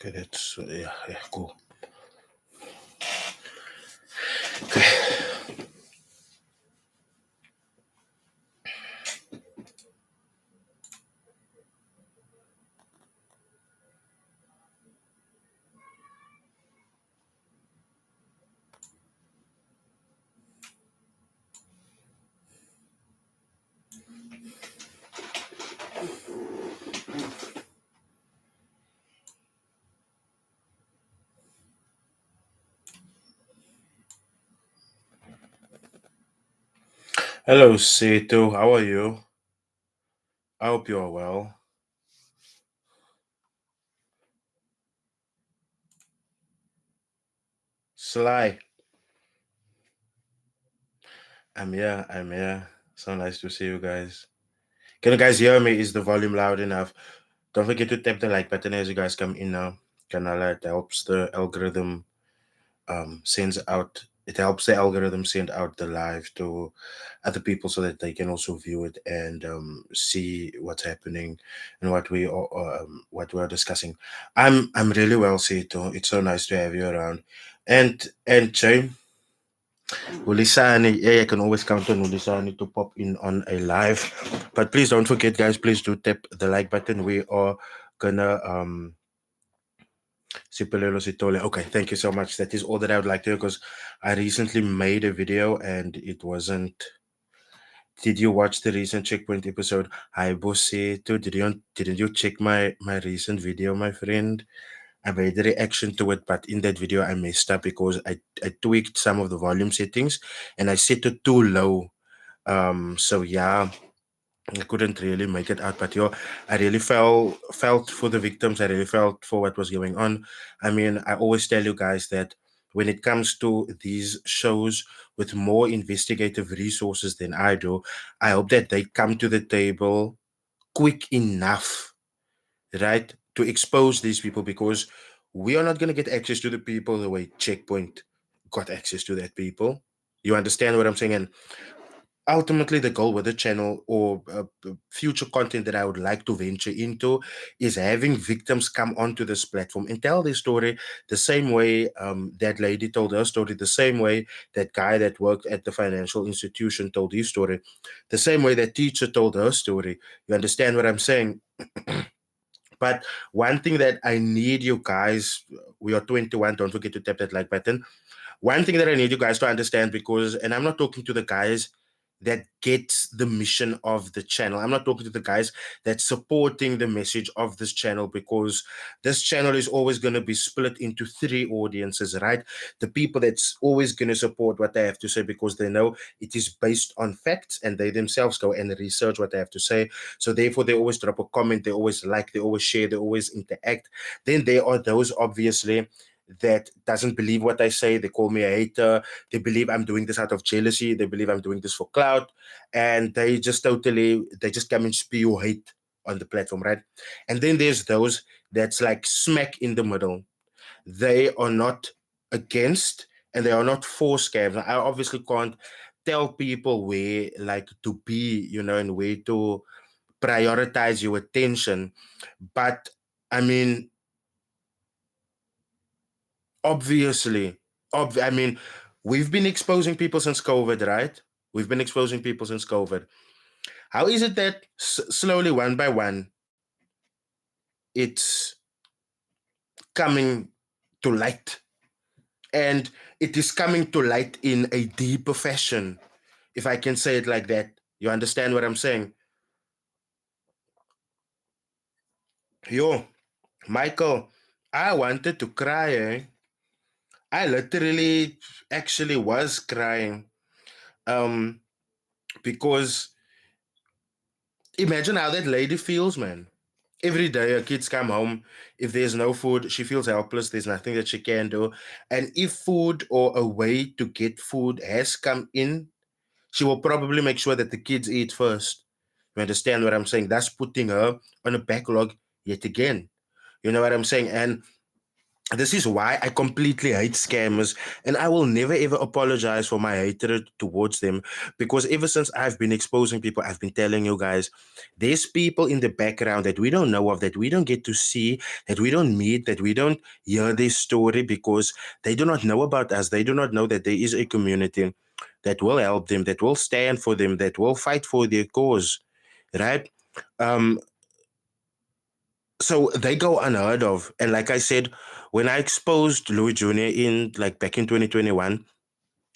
Okay, that's yeah, cool. Hello, Seto. How are you? I hope you are well. Sly, I'm here. I'm here. So nice to see you guys. Can you guys hear me? Is the volume loud enough? Don't forget to tap the like button as you guys come in now. Canala, it helps the algorithm sends out. It helps the algorithm send out the live to other people so that they can also view it and see what's happening and what we are discussing. I'm really well, Seto. It's so nice to have you around. And Jay, Ulisani, yeah, I can always count on Ulisani to pop in on a live. But please don't forget, guys, please do tap the like button. We are gonna Sipolelo Sitole. Okay, thank you so much. That is all that I would like to hear because I recently made a video and it wasn't. Did you watch the recent checkpoint episode? Hi Bosseto. Didn't you check my recent video, my friend? I made a reaction to it, but in that video I messed up because I tweaked some of the volume settings and I set it too low. So yeah, I couldn't really make it out, but yo, I really felt for the victims. I really felt for what was going on. I mean, I always tell you guys that when it comes to these shows with more investigative resources than I do, I hope that they come to the table quick enough, right, to expose these people because we are not going to get access to the people the way Checkpoint got access to that people. You understand what I'm saying? And ultimately the goal with the channel or future content that I would like to venture into is having victims come onto this platform and tell their story the same way that lady told her story, the same way that guy that worked at the financial institution told his story, the same way that teacher told her story. You understand what I'm saying? But one thing that I need you guys, we are 21, don't forget to tap that like button. One thing that I need you guys to understand, because, and I'm not talking to the guys that gets the mission of the channel. I'm not talking to the guys that's supporting the message of this channel, because this channel is always going to be split into three audiences, right? The people that's always going to support what I have to say because they know it is based on facts and they themselves go and research what I have to say. So therefore, they always drop a comment, they always like, they always share, they always interact. Then there are those, obviously, that doesn't believe what I say. They call me a hater. They believe I'm doing this out of jealousy. They believe I'm doing this for clout. And they just come and spew hate on the platform, right? And then there's those that's like smack in the middle. They are not against and they are not for scams. I obviously can't tell people where like to be, and where to prioritize your attention. But I mean, obviously, I mean, we've been exposing people since COVID, right? We've been exposing people since COVID. How is it that slowly, one by one, it's coming to light? And it is coming to light in a deeper fashion, if I can say it like that. You understand what I'm saying? Yo, Michael, I wanted to cry, eh? I literally actually was crying. Um, because imagine how that lady feels, man. Every day her kids come home. If there's no food, she feels helpless. There's nothing that she can do. And if food or a way to get food has come in, she will probably make sure that the kids eat first. You understand what I'm saying? That's putting her on a backlog yet again. You know what I'm saying? And This is why I completely hate scammers, and I will never ever apologize for my hatred towards them, because ever since I've been exposing people, I've been telling you guys, there's people in the background that we don't know of, that we don't get to see, that we don't meet, that we don't hear their story, because they do not know about us. They do not know that there is a community that will help them, that will stand for them, that will fight for their cause, right? Um, so they go unheard of. And like I said, when I exposed Louis Jr. in like back in 2021,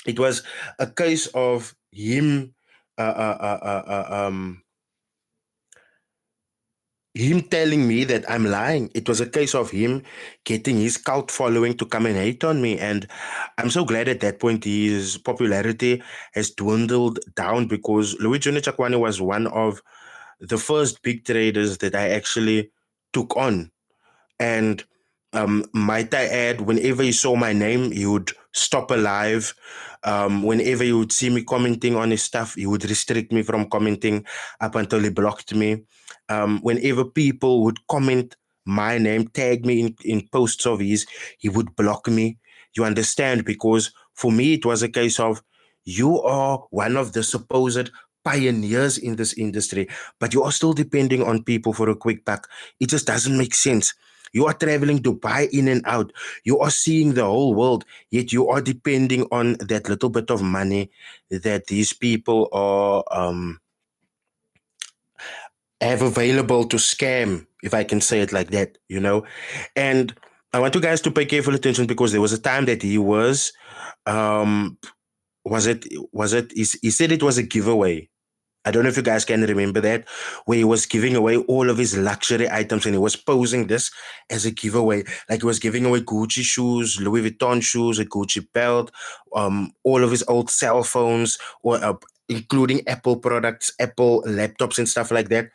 it was a case of him telling me that I'm lying. It was a case of him getting his cult following to come and hate on me. And I'm so glad at that point his popularity has dwindled down, because Louis Jr. Tshakoane was one of the first big traders that I actually took on. And might I add, whenever he saw my name, he would stop a live. Whenever he would see me commenting on his stuff, he would restrict me from commenting up until he blocked me. Whenever people would comment my name, tag me in posts of his, he would block me. You understand? Because for me, it was a case of, you are one of the supposed pioneers in this industry, but you are still depending on people for a quick buck. It just doesn't make sense. You are traveling to buy in and out. You are seeing the whole world, yet you are depending on that little bit of money that these people are have available to scam, if I can say it like that, you know. And I want you guys to pay careful attention, because there was a time that he was, um, was it, he said it was a giveaway. I don't know if you guys can remember that, where he was giving away all of his luxury items, and he was posing this as a giveaway. Like he was giving away Gucci shoes, Louis Vuitton shoes, a Gucci belt, all of his old cell phones, or including Apple products, Apple laptops, and stuff like that.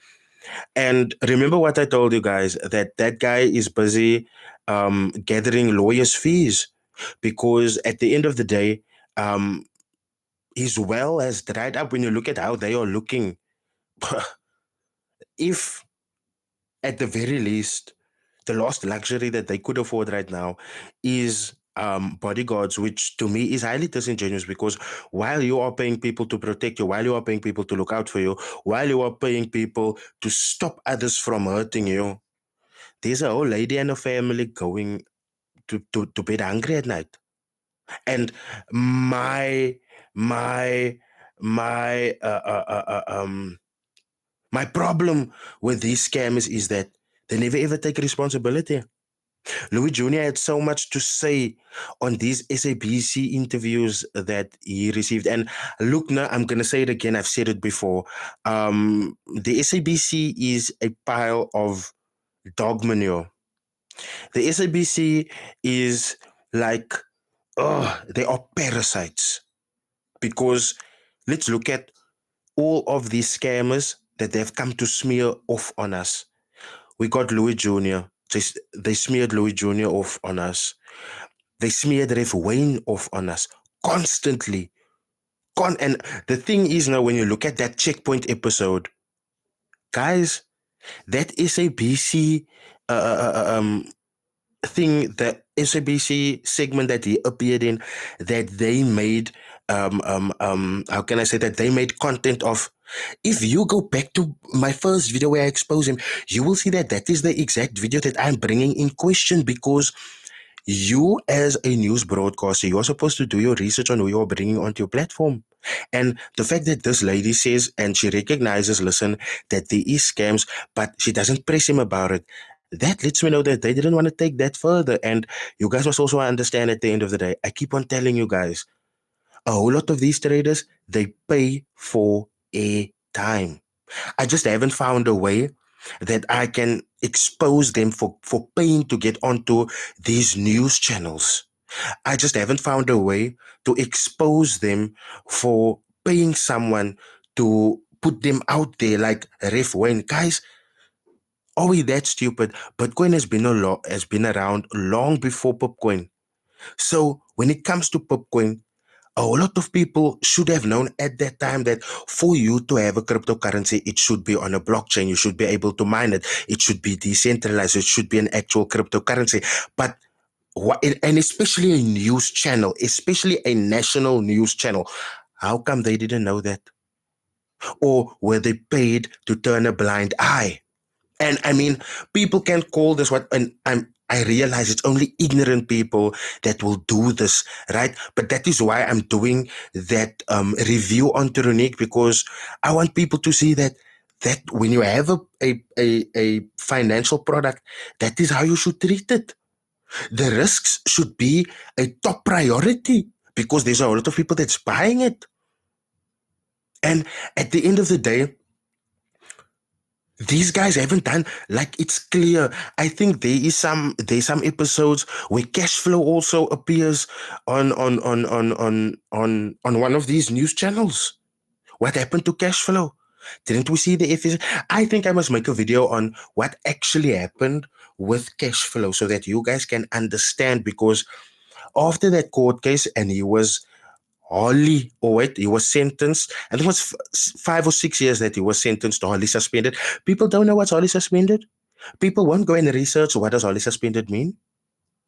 And remember what I told you guys, that that guy is busy gathering lawyers' fees, because at the end of the day, um, his well has dried up. When you look at how they are looking, if at the very least, the last luxury that they could afford right now is bodyguards, which to me is highly disingenuous, because while you are paying people to protect you, while you are paying people to look out for you, while you are paying people to stop others from hurting you, there's a whole lady and a family going to bed hungry at night. And my my my my problem with these scammers is that they never ever take responsibility. Louis Jr. had so much to say on these SABC interviews that he received. And look, now I'm going to say it again. I've said it before. The SABC is a pile of dog manure. The SABC is like, oh, they are parasites. Because let's look at all of these scammers that they've come to smear off on us. We got Louis Jr. They smeared Louis Jr. off on us. They smeared Ref Wayne off on us constantly. And the thing is, now, when you look at that checkpoint episode, guys, that SABC thing, the SABC segment that he appeared in, that they made, how can I say, that they made content of. If you go back to my first video where I expose him, you will see that that is the exact video that I'm bringing in question, because you, as a news broadcaster, you're supposed to do your research on who you're bringing onto your platform. And the fact that this lady says, and she recognizes, listen, that there is scams, but she doesn't press him about it, that lets me know that they didn't want to take that further. And you guys must also understand, at the end of the day, I keep on telling you guys, a whole lot of these traders, they pay for a time. I just haven't found a way that I can expose them for paying to get onto these news channels. I just haven't found a way to expose them for paying someone to put them out there like Ref Wayne. Guys, are we that stupid? Bitcoin has been around long before Popcoin. So when it comes to Popcoin, a lot of people should have known at that time that for you to have a cryptocurrency, it should be on a blockchain. You should be able to mine it. It should be decentralized. It should be an actual cryptocurrency. But and especially a news channel, especially a national news channel. How come they didn't know that? Or were they paid to turn a blind eye? And I mean, people can call this what, and I realize it's only ignorant people that will do this, right? But that is why I'm doing that review on Turonique, because I want people to see that when you have a financial product, that is how you should treat it. The risks should be a top priority because there's a lot of people that's buying it. And at the end of the day, these guys haven't done, like, it's clear. I think there's some episodes where cash flow also appears on one of these news channels. What happened to cash flow? Didn't we see the efficiency? I think I must make a video on what actually happened with cash flow so that you guys can understand, because after that court case, and he was wholly, oh wait, he was sentenced, and it was 5 or 6 years that he was sentenced to wholly suspended. People don't know what's wholly suspended. People won't go and research what does wholly suspended mean.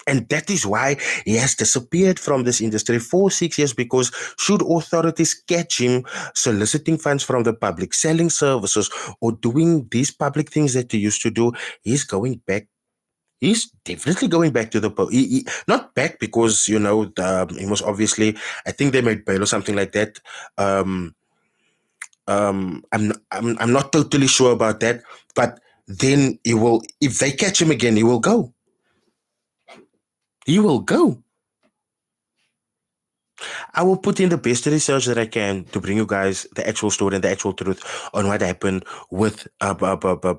And that is why he has disappeared from this industry for 6 years, because should authorities catch him soliciting funds from the public, selling services, or doing these public things that he used to do, he's going back. He's definitely going back to the not back because he was obviously, I think they made bail or something like that. Um, I'm not totally sure about that, but then he will, if they catch him again, he will go. He will go. I will put in the best research that I can to bring you guys the actual story and the actual truth on what happened with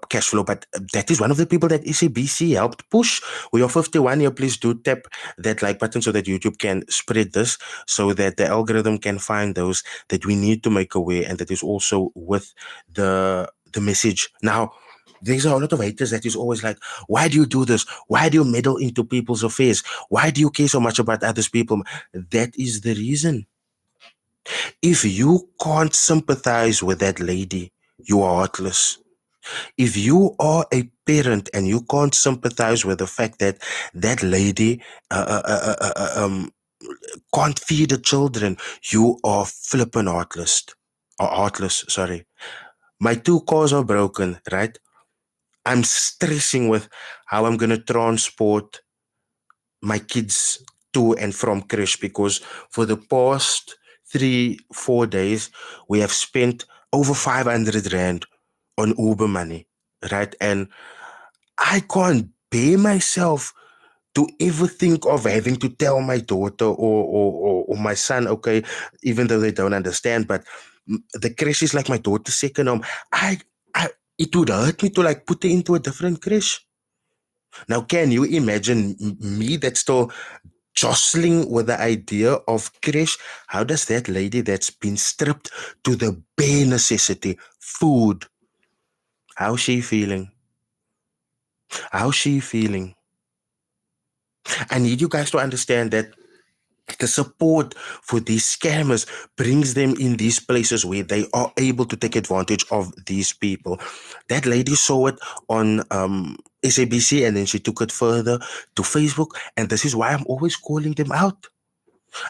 cash flow. But that is one of the people that SABC helped push. We are 51 here. Please do tap that like button so that YouTube can spread this, so that the algorithm can find those that we need to make aware, and that is also with the message. Now, there's a lot of haters that is always like, why do you do this? Why do you meddle into people's affairs? Why do you care so much about others people? That is the reason. If you can't sympathize with that lady, you are heartless. If you are a parent and you can't sympathize with the fact that that lady can't feed the children, you are flippin' heartless. Or heartless, sorry. My 2 cars are broken, right? I'm stressing with how I'm going to transport my kids to and from crash, because for the past 3 4 days we have spent over 500 rand on Uber money, right? And I can't bear myself to ever think of having to tell my daughter or my son, okay, even though they don't understand, but the crash is like my daughter's second home. I it would hurt me to like put her into a different crash. Now, can you imagine me that's still jostling with the idea of crash? How does that lady that's been stripped to the bare necessity, food, how's she feeling? How's she feeling? I need you guys to understand that the support for these scammers brings them in these places where they are able to take advantage of these people. That lady saw it on SABC, and then she took it further to Facebook. And this is why I'm always calling them out.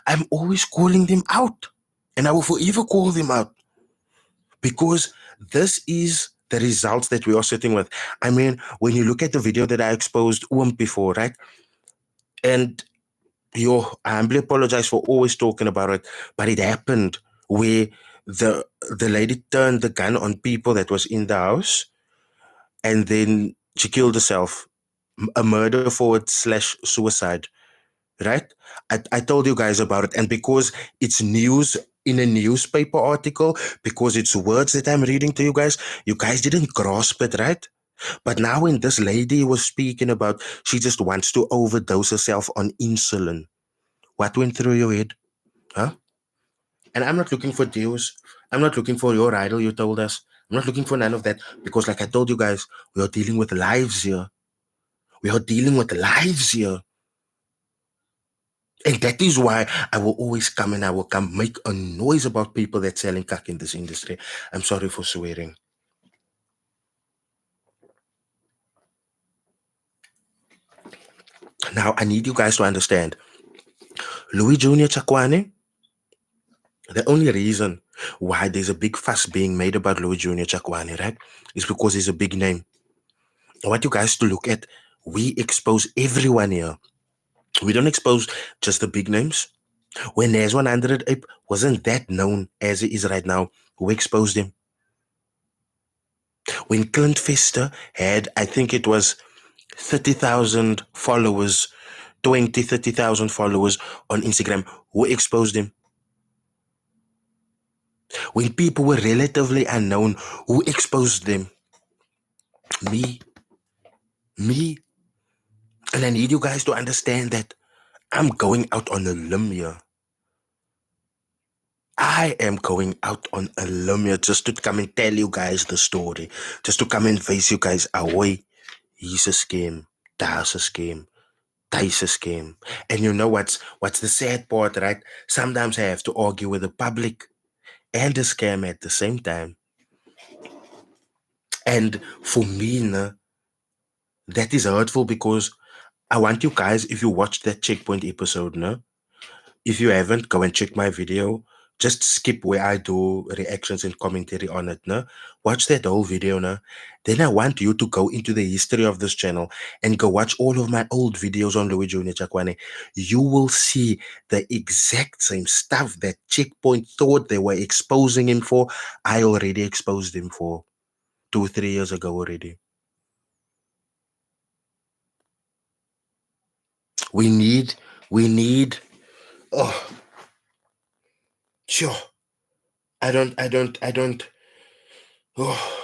I'm always calling them out. And I will forever call them out, because this is the results that we are sitting with. I mean, when you look at the video that I exposed before, right? And I humbly apologize for always talking about it, but it happened where the lady turned the gun on people that was in the house, and then she killed herself. A murder forward slash suicide, right? I told you guys about it, and because it's news in a newspaper article, because it's words that I'm reading to you guys didn't grasp it, right? But now when this lady was speaking about she just wants to overdose herself on insulin, what went through your head? Huh? And I'm not looking for deals. I'm not looking for your idol, you told us. I'm not looking for none of that, because, like I told you guys, we are dealing with lives here. We are dealing with lives here. And that is why I will always come, and I will come make a noise about people that selling kak in this industry. I'm sorry for swearing. Now, I need you guys to understand Louis Jr. Tshakoane, the only reason why there's a big fuss being made about Louis Jr. Tshakoane, right, is because he's a big name. I want you guys to look at, we expose everyone here. We don't expose just the big names. When there's 100 Ape wasn't that known as he is right now, who exposed him? When Clint Fester had, I think it was 30,000 followers, 30,000 followers on Instagram, who exposed him? When people were relatively unknown, who exposed them? Me. Me. And I need you guys to understand that I'm going out on a limb here. I am going out on a limb here just to come and tell you guys the story. Just to come and face you guys away. He's a scam. That's a scam. That's a scam. And you know what's the sad part, right? Sometimes I have to argue with the public and the scam at the same time. And for me, nah, that is hurtful because I want you guys, if you watch that checkpoint episode, nah, if you haven't, go and check my video. Just skip where I do reactions and commentary on it. No? Watch that whole video. No? Then I want you to go into the history of this channel and go watch all of my old videos on Louis Jr. Tshakoane. You will see the exact same stuff that Checkpoint thought they were exposing him for. I already exposed him for 2-3 years ago already. We need, we need, oh, sure. I don't, oh.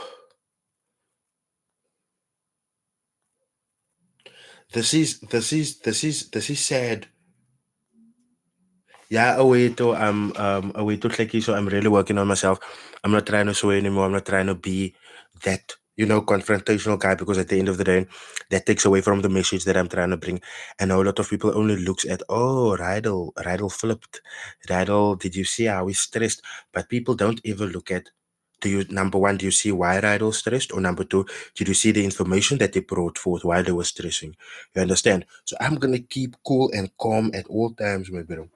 This is sad. Yeah, away to away to clicky, so I'm really working on myself. I'm not trying to sway anymore. I'm not trying to be that, confrontational guy, because at the end of the day, that takes away from the message that I'm trying to bring. I know a lot of people only looks at, oh, Rydall flipped. Rydall, did you see how he's stressed? But people don't ever look at, do you, number one, do you see why Rydall stressed? Or number two, did you see the information that they brought forth while they were stressing? You understand? So I'm gonna keep cool and calm at all times, my bro,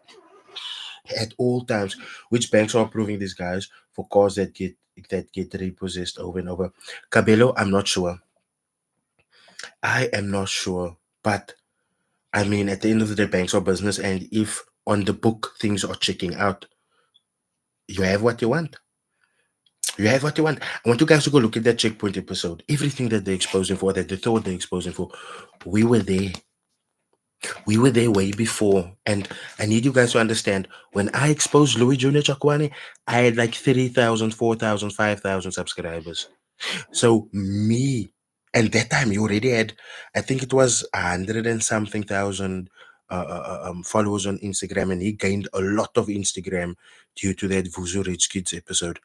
at all times, which banks are approving these guys for cars that get repossessed over and over. Cabello, I'm not sure. I am not sure. But I mean, at the end of the day, banks are business, and if on the book things are checking out, you have what you want. You have what you want. I want you guys to go look at that checkpoint episode. Everything that they're exposing for, that they thought they're exposing for, we were there. We were there way before. And I need you guys to understand, when I exposed Louis Jr. Tshakoane, I had like 3,000, 4,000, 5,000 subscribers. So me, and that time you already had, I think it was 100 and something thousand followers on Instagram, and he gained a lot of Instagram due to that Vuzu Rich Kids episode.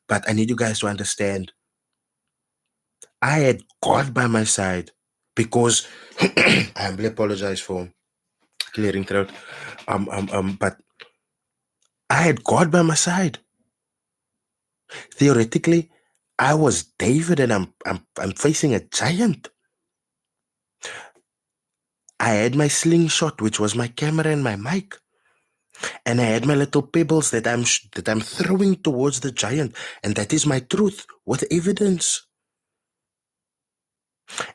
But I need you guys to understand, I had God by my side because I humbly apologize for clearing throat. But I had God by my side. Theoretically, I was David, and I'm facing a giant. I had my slingshot, which was my camera and my mic, and I had my little pebbles that I'm throwing towards the giant, and that is my truth with evidence.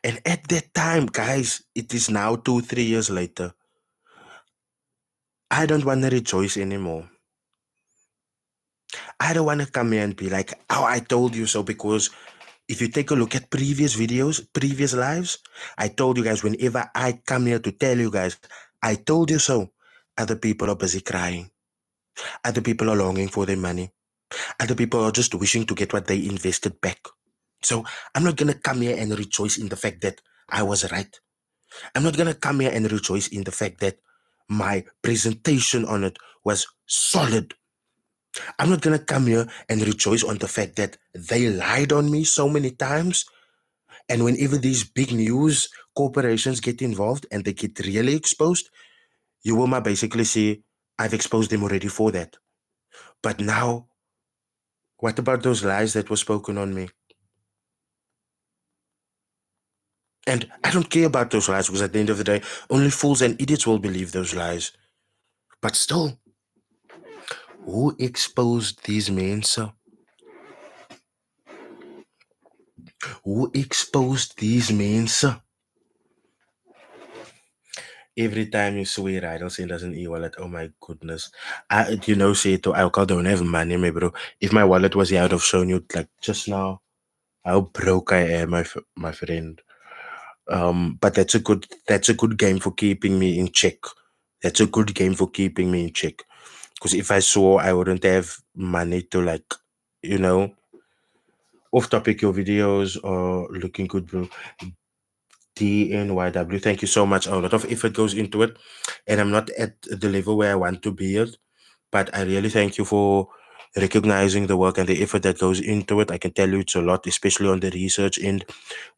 And at that time, guys, it is now 2-3 years later. I don't want to rejoice anymore. I don't want to come here and be like, oh, I told you so, because if you take a look at previous videos, previous lives, I told you guys, whenever I come here to tell you guys, I told you so, other people are busy crying. Other people are longing for their money. Other people are just wishing to get what they invested back. So I'm not going to come here and rejoice in the fact that I was right. I'm not going to come here and rejoice in the fact that my presentation on it was solid. I'm not going to come here and rejoice on the fact that they lied on me so many times. And whenever these big news corporations get involved and they get really exposed, you will basically say, I've exposed them already for that. But now, what about those lies that were spoken on me? And I don't care about those lies because at the end of the day, only fools and idiots will believe those lies. But still, who exposed these men, sir? Who exposed these men, sir? Every time you swear Rydall send us an e-wallet, oh my goodness. Say to I don't have money, my bro. If my wallet was here, I would have shown you like just now how broke I am, my friend. But that's a good game for keeping me in check. That's a good game for keeping me in check. Because if I saw I wouldn't have money to like, you know, off topic your videos or looking good, bro. DNYW. Thank you so much. A lot of effort goes into it, and I'm not at the level where I want to be at. But I really thank you for recognizing the work and the effort that goes into it. I can tell you it's a lot, especially on the research end.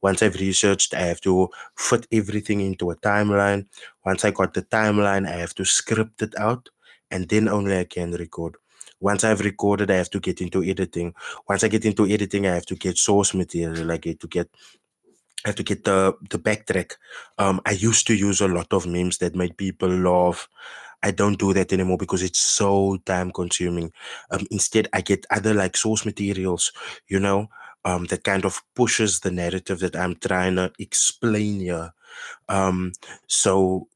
Once I've researched, I have to fit everything into a timeline. Once I got the timeline, I have to script it out, and then only I can record. Once I've recorded, I have to get into editing. Once I get into editing, I have to get source material. I have to get the backtrack. I used to use a lot of memes that made people laugh. I don't do that anymore because it's so time consuming. Instead, I get other like source materials, that kind of pushes the narrative that I'm trying to explain here. Um, so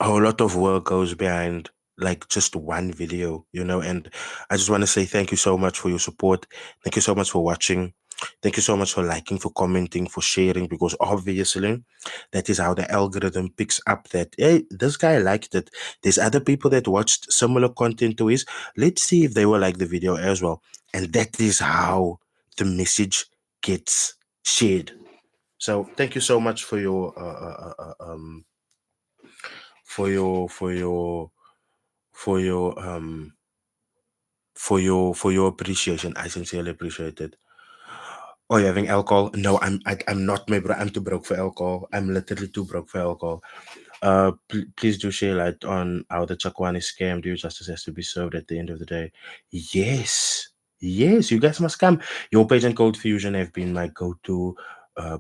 a whole lot of work goes behind like just one video, and I just want to say thank you so much for your support. Thank you so much for watching. Thank you so much for liking, for commenting, for sharing, because obviously that is how the algorithm picks up that, hey, this guy liked it. There's other people that watched similar content to his. Let's see if they will like the video as well. And that is how the message gets shared. So thank you so much for your for your for your for your for your appreciation. I sincerely appreciate it. Oh, you're having alcohol? No, I'm not, my bro. I'm too broke for alcohol. I'm literally too broke for alcohol. Please do share light on how the Tshakoane'S scam. Do justice has to be served at the end of the day. Yes, yes, you guys must come. Your page and Cold Fusion have been my go-to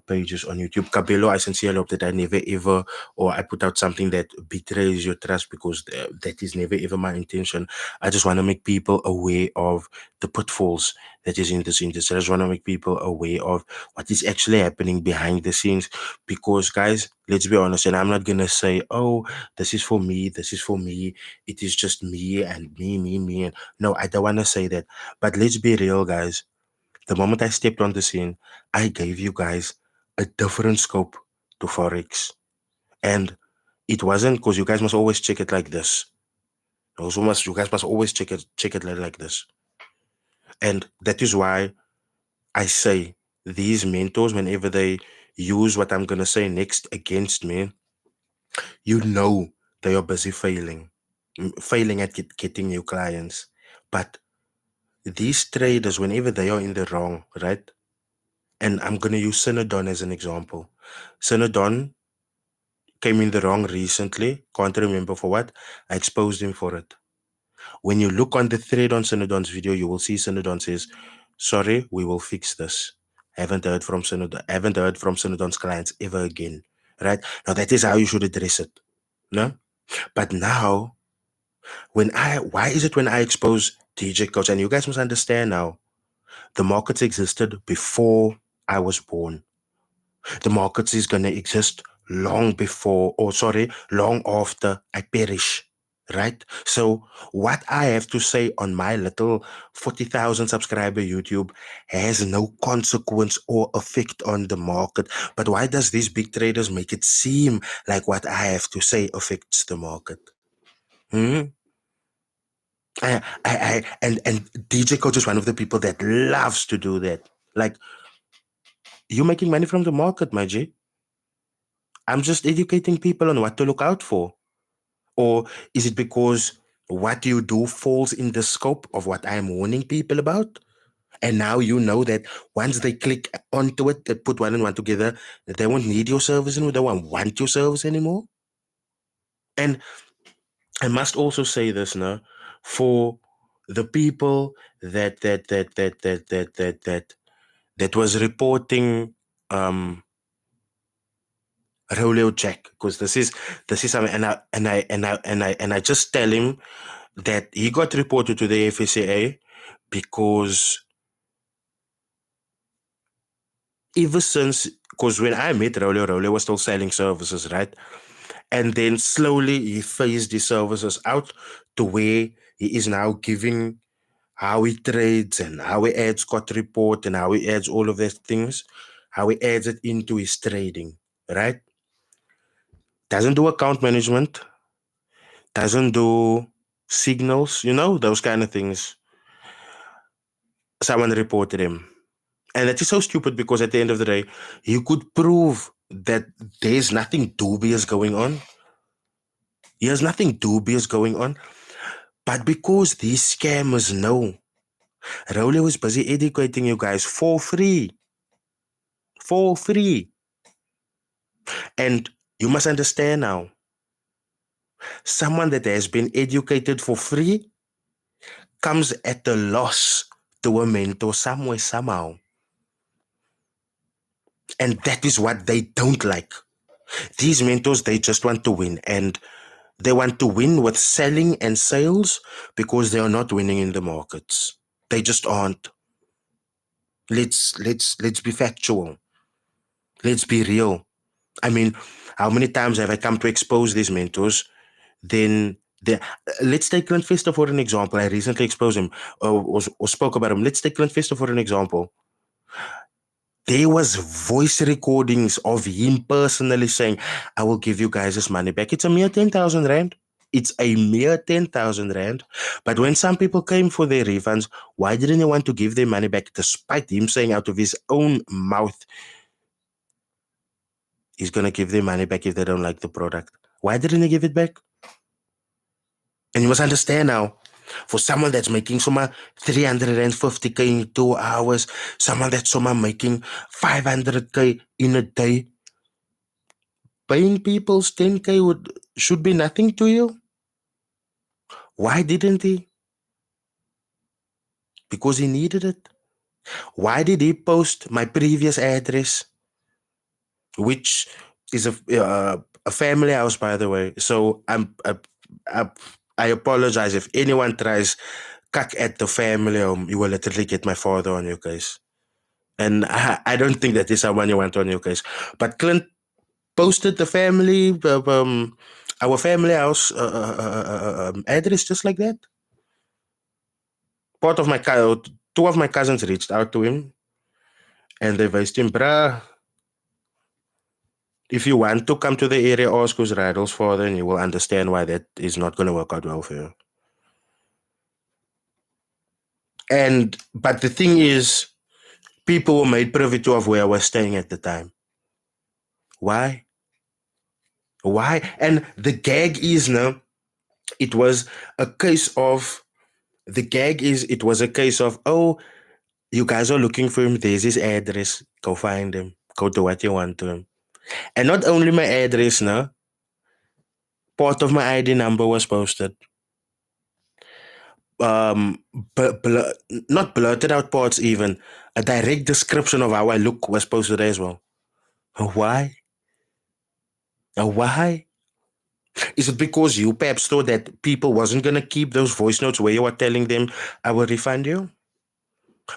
pages on YouTube. Cabello, I sincerely hope that I never ever, or I put out something that betrays your trust, because that is never ever my intention. I just want to make people aware of the pitfalls that is in this industry. I just want to make people aware of what is actually happening behind the scenes. Because, guys, let's be honest, and I'm not gonna say, oh, this is for me, this is for me. It is just me and me. And no, I don't want to say that. But let's be real, guys. The moment I stepped on the scene, I gave you guys a different scope to Forex. And it wasn't because you guys must always check it like this. You guys must always check it like this. And that is why I say these mentors, whenever they use what I'm gonna say next against me, they are busy failing at getting new clients. But these traders, whenever they are in the wrong, right? And I'm gonna use Synodon as an example. Synodon came in the wrong recently. Can't remember for what. I exposed him for it. When you look on the thread on Synodon's video, you will see Synodon says, "Sorry, we will fix this." Haven't heard from Synodon. Haven't heard from Synodon's clients ever again. Right now, that is how you should address it. No, but now why is it when I expose DJ Coach, and you guys must understand now, the markets existed before I was born. The markets is gonna exist long before, or sorry, long after I perish. Right? So what I have to say on my little 40,000 subscriber YouTube has no consequence or effect on the market. But why does these big traders make it seem like what I have to say affects the market? Hmm? And DJ Coach is one of the people that loves to do that. Like, you making money from the market, my G. I'm just educating people on what to look out for. Or is it because what you do falls in the scope of what I'm warning people about? And now you know that once they click onto it, they put one and one together, that they won't need your service anymore. They won't want your service anymore. And I must also say this now, for the people that was reporting Roleo check, because this is something, and I just tell him that he got reported to the FSCA because ever since, because when I met Roleo was still selling services, right? And then slowly he phased his services out to where he is now giving how he trades and how he adds cut report and how he adds all of these things, how he adds it into his trading, right? Doesn't do account management, doesn't do signals, those kind of things. Someone reported him. And that is so stupid because at the end of the day, you could prove that there's nothing dubious going on. There's nothing dubious going on. But because these scammers know, Rowley was busy educating you guys for free. For free. And you must understand now, someone that has been educated for free comes at a loss to a mentor somewhere, somehow. And that is what they don't like. These mentors, they just want to win. And they want to win with selling and sales because they are not winning in the markets. They just aren't. Let's be factual. Let's be real. I mean, how many times have I come to expose these mentors? Then let's take Clint Fester for an example. I recently exposed him or spoke about him. Let's take Clint Fester for an example. There was voice recordings of him personally saying, I will give you guys this money back. It's a mere 10,000 Rand. It's a mere 10,000 Rand. But when some people came for their refunds, why didn't he want to give their money back despite him saying out of his own mouth, he's going to give their money back if they don't like the product? Why didn't he give it back? And you must understand now, for someone that's making 350K in 2 hours, someone that's making 500K in a day, paying people's 10K should be nothing to you. Why didn't he? Because he needed it. Why did he post my previous address, which is a family house, by the way? So I apologize if anyone tries cuck at the family home. You will literally get my father on your case. And I don't think that is someone you want on your case. But Clint posted the family, our family house address just like that. Two of my cousins reached out to him and they advised him, bruh, if you want to come to the area, ask who's Rydall's father and you will understand why that is not going to work out well for you. But the thing is, people were made privy to of where I was staying at the time. Why? And the gag is now, it was a case of, oh, you guys are looking for him. There's his address. Go find him. Go do what you want to him. And not only my address, no, part of my ID number was posted. Not blurted out parts even. A direct description of how I look was posted as well. Why? Why? Is it because you perhaps thought that people wasn't going to keep those voice notes where you are telling them I will refund you?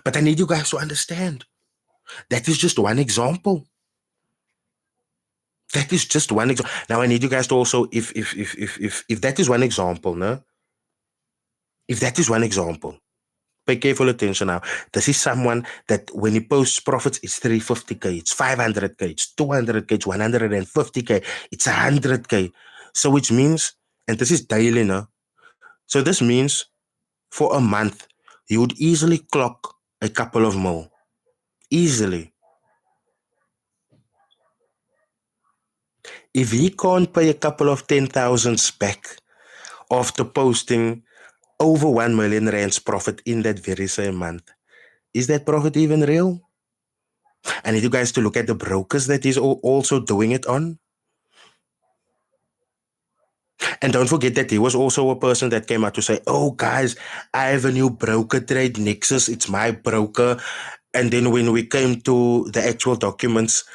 But I need you guys to understand. That is just one example. That is just one example. Now I need you guys to also, if that is one example, no? If that is one example, pay careful attention now. This is someone that when he posts profits, it's 350K, it's 500K, it's 200K, it's 150K, it's 100K. So which means, and this is daily, no? So this means for a month, you would easily clock a couple of more. Easily. If he can't pay a couple of 10,000s back after posting over 1 million rands profit in that very same month, is that profit even real? I need you guys to look at the brokers that he's also doing it on. And don't forget that he was also a person that came out to say, oh guys, I have a new broker trade, Nexus, it's my broker. And then when we came to the actual documents,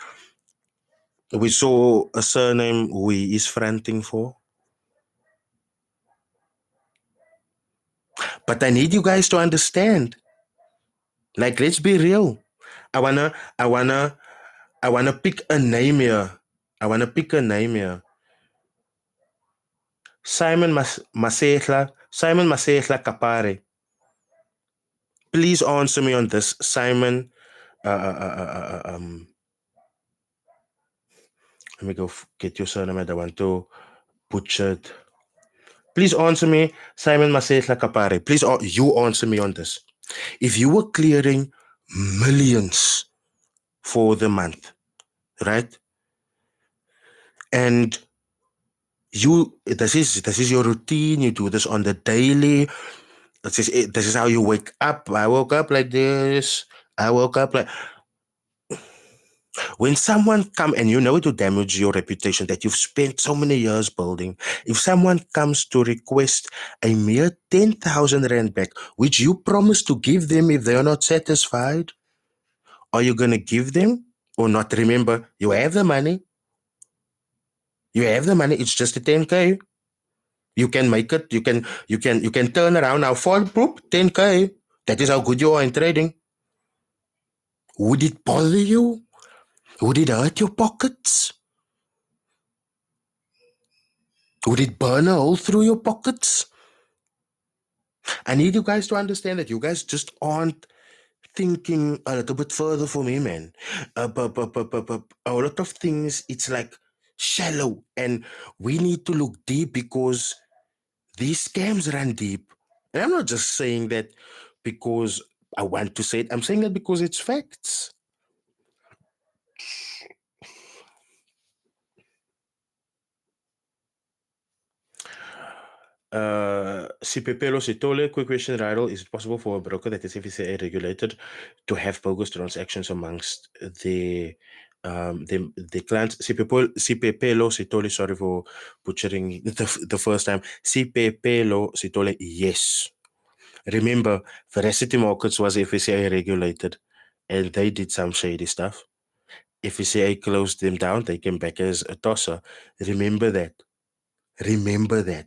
We saw a surname who he is fronting for. But I need you guys to understand. Like, let's be real. I wanna, I wanna, I wanna pick a name here. I wanna pick a name here. Simon Masehla Kapare. Please answer me on this. Simon, uh, uh, uh, uh, uh, um, let me go get your surname. I don't want to butcher it. Please answer me, Simon Masehla Kapare. Please, you answer me on this. If you were clearing millions for the month, right? And this is your routine. You do this on the daily. This is how you wake up. I woke up like this. I woke up like when someone come and you know it will damage your reputation that you've spent so many years building. If someone comes to request a mere 10,000 rand back, which you promise to give them if they are not satisfied, are you gonna give them or not? Remember, you have the money. You have the money. It's just a 10K. You can make it. You can turn around now. Fall poop 10K. That is how good you are in trading. Would it bother you? Would it hurt your pockets? Would it burn a hole through your pockets? I need you guys to understand that you guys just aren't thinking a little bit further for me, man. But a lot of things, it's like shallow, and we need to look deep because these scams run deep. And I'm not just saying that because I want to say it, I'm saying that because it's facts. Sipepelo Sitole, quick question, Rydall. Is it possible for a broker that is FCA regulated to have bogus transactions amongst the clients? Sipepelo Sitole, sorry for butchering the first time. Sipepelo Sitole, yes. Remember, Veracity Markets was FCA regulated and they did some shady stuff. FCA closed them down, they came back as a tosser. Remember that. Remember that.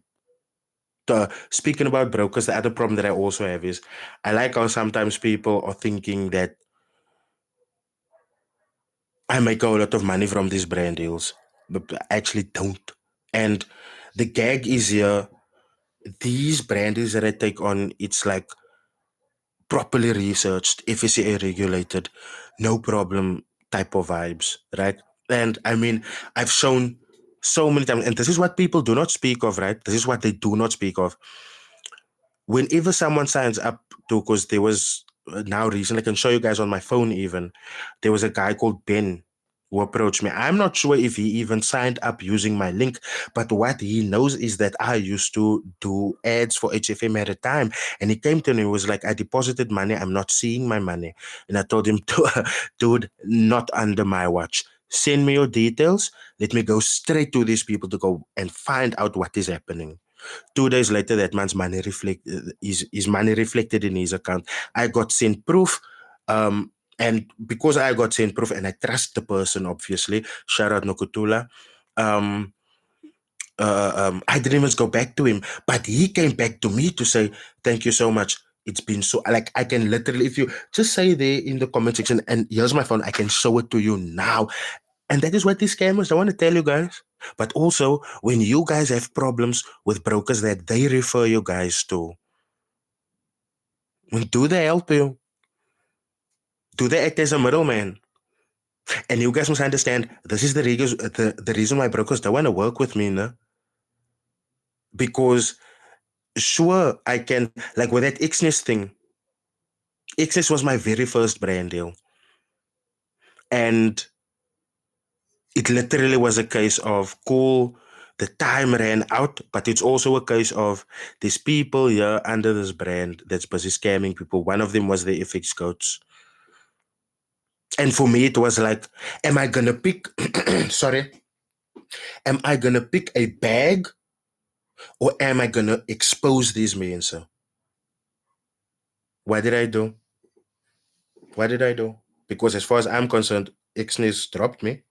Speaking about brokers, the other problem that I also have is I like how sometimes people are thinking that I make a lot of money from these brand deals, but I actually don't. And the gag is here, these brand deals that I take on, it's like properly researched, FSCA regulated, no problem type of vibes, right? And I mean, I've shown so many times, and this is what people do not speak of, right? This is what they do not speak of. Whenever someone signs up to, because there was now recently, I can show you guys on my phone even, there was a guy called Ben who approached me. I'm not sure if he even signed up using my link, but what he knows is that I used to do ads for HFM at a time. And he came to me and was like, I deposited money, I'm not seeing my money. And I told him, dude, not under my watch. Send me your details. Let me go straight to these people to go and find out what is happening. 2 days later, that man's money his money reflected in his account. I got sent proof. And because I got sent proof and I trust the person, obviously, shout out Nokutula. Um, I didn't even go back to him, but he came back to me to say, thank you so much. It's been so, like, I can literally, if you just say there in the comment section, and here's my phone, I can show it to you now. And that is what these scammers, I want to tell you guys. But also, when you guys have problems with brokers that they refer you guys to, do they help you? Do they act as a middleman? And you guys must understand, this is the reason why brokers don't want to work with me, no? Because sure, I can, like with that Xness thing, Xness was my very first brand deal. And it literally was a case of cool, the time ran out, but it's also a case of these people here under this brand that's busy scamming people. One of them was the FX coach. And for me, it was like, am I gonna pick sorry, am I gonna pick a bag or am I gonna expose these men? So what did I do? What did I do? Because as far as I'm concerned, Xness dropped me.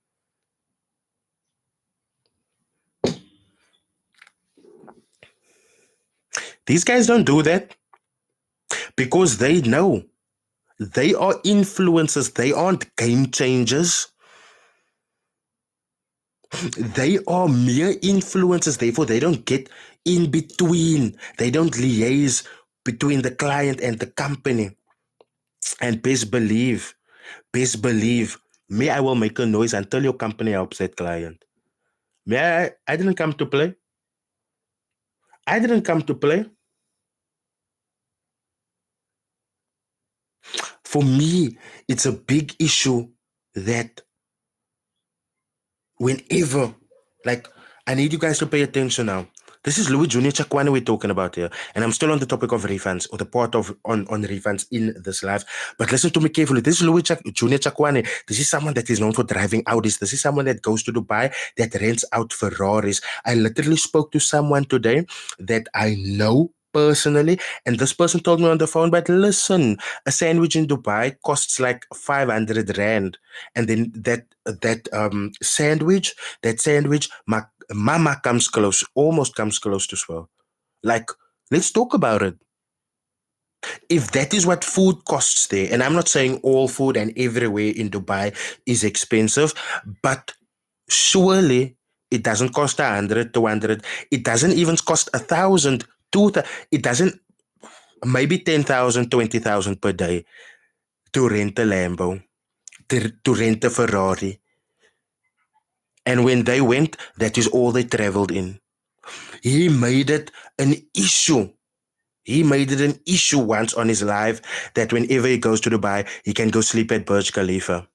These guys don't do that because they know they are influencers. They aren't game changers. They are mere influencers. Therefore, they don't get in between. They don't liaise between the client and the company. And best believe, me, I will make a noise until your company helps that client. Me, I didn't come to play. I didn't come to play. For me, it's a big issue that whenever, like, I need you guys to pay attention now. This is Louis Jr. Tshakoane we're talking about here. And I'm still on the topic of refunds or the part of on refunds in this life. But listen to me carefully. This is Louis Jr. Tshakoane. This is someone that is known for driving Audis. This is someone that goes to Dubai that rents out Ferraris. I literally spoke to someone today that I know personally, and this person told me on the phone, but listen, a sandwich in Dubai costs like 500 rand, and then that sandwich, mama comes close, almost comes close to swell. Like, let's talk about it. If that is what food costs there, and I'm not saying all food and everywhere in Dubai is expensive, but surely it doesn't cost 100, 200. It doesn't even cost 1,000, 2,000. It doesn't, maybe 10,000, 20,000 per day to rent a Lambo, to rent a Ferrari. And when they went, that is all they traveled in. He made it an issue. He made it an issue once on his life that whenever he goes to Dubai, he can go sleep at Burj Khalifa.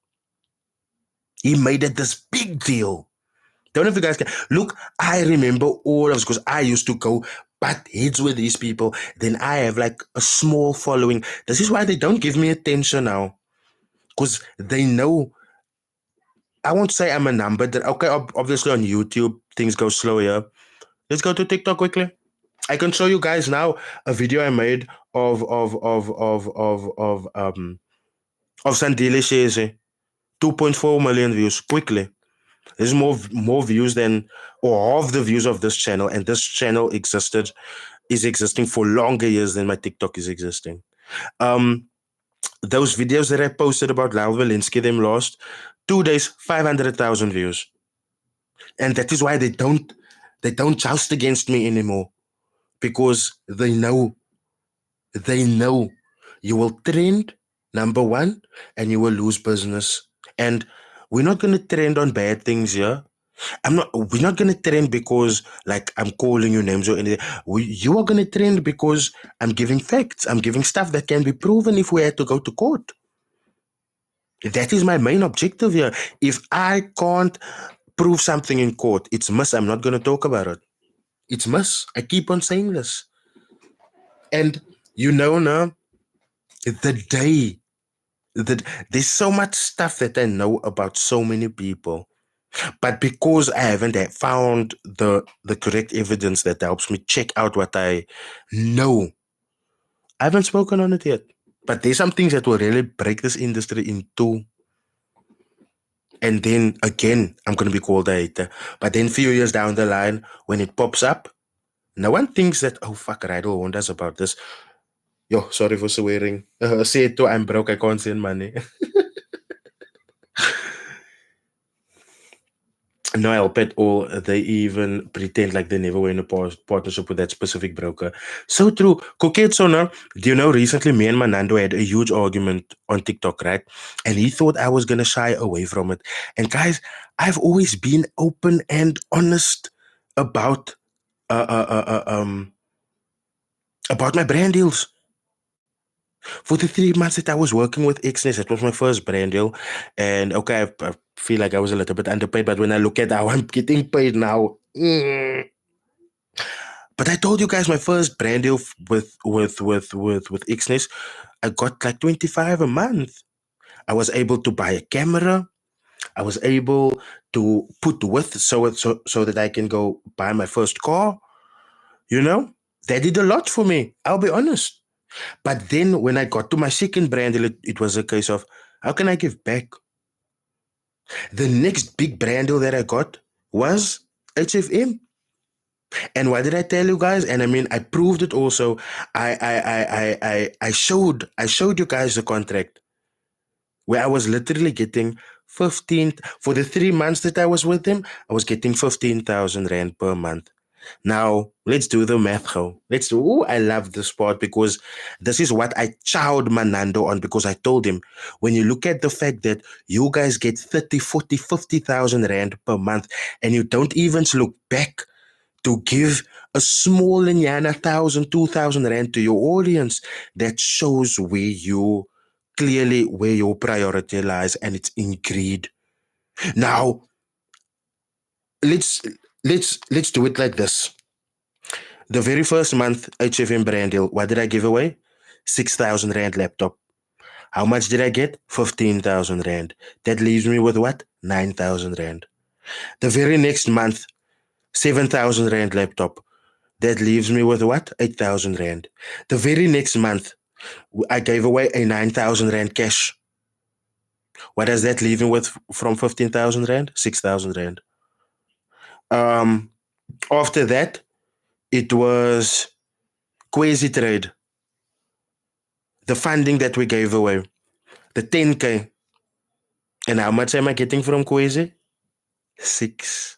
He made it this big deal. Don't know if you guys can. Look, I remember all of this because I used to go butt heads with these people. Then I have like a small following. This is why they don't give me attention now. Because they know, I won't say I'm a number. That okay, obviously on YouTube, things go slow here. Let's go to TikTok quickly. I can show you guys now a video I made of Sandile Sheze. 2.4 million views quickly. There's more views than or half the views of this channel, and this channel is existing for longer years than my TikTok is existing. Those videos that I posted about Lyle Walensky, them lost 2 days, 500,000 views. And that is why they don't joust against me anymore. Because they know you will trend, number one, and you will lose business. And we're not going to trend on bad things here. We're not going to trend because like I'm calling you names or anything. You are going to trend because I'm giving facts. I'm giving stuff that can be proven if we had to go to court. That is my main objective here. If I can't prove something in court, it's miss. I'm not going to talk about it. It's miss. I keep on saying this. And now, the day that there's so much stuff that I know about so many people, but because I haven't found the correct evidence that helps me check out what I know, I haven't spoken on it yet. But there's some things that will really break this industry in two. And then again, I'm going to be called a hater. But then a few years down the line, when it pops up, no one thinks that, oh, fuck, Rydall warned us about this. Yo, sorry for swearing. Say it too, I'm broke, I can't send money. No help at all. They even pretend like they never were in a partnership with that specific broker. So true. Koketsona, do you know recently me and Manando had a huge argument on TikTok, right? And he thought I was going to shy away from it. And guys, I've always been open and honest about about my brand deals. For the 3 months that I was working with Xness, it was my first brand deal. And okay, I feel like I was a little bit underpaid, but when I look at how I'm getting paid now, but I told you guys my first brand deal with Xness, I got like 25 a month. I was able to buy a camera. I was able to put with so that I can go buy my first car. That did a lot for me. I'll be honest. But then when I got to my second brand deal, it was a case of how can I give back? The next big brand deal that I got was HFM. And why did I tell you guys? And I mean, I proved it also. I showed you guys the contract where I was literally getting 15 for the 3 months that I was with him. I was getting 15,000 rand per month. Now let's do the math, go. Let's do. Ooh, I love this part because this is what I chowed Manando on, because I told him, when you look at the fact that you guys get 30, 40, 50,000 rand per month, and you don't even look back to give a small Linyana 1,000, 2,000 rand to your audience, that shows where your priority lies, and it's in greed. Now let's let's do it like this. The very first month, HFM brand deal, what did I give away? 6,000 rand laptop. How much did I get? 15,000 rand. That leaves me with what? 9,000 rand. The very next month, 7,000 rand laptop. That leaves me with what? 8,000 rand. The very next month, I gave away a 9,000 rand cash. What does that leave me with from 15,000 rand? 6,000 rand. Um, After that, it was Quasi Trade, the funding that we gave away, the 10K. And how much am I getting from Quasi? 6.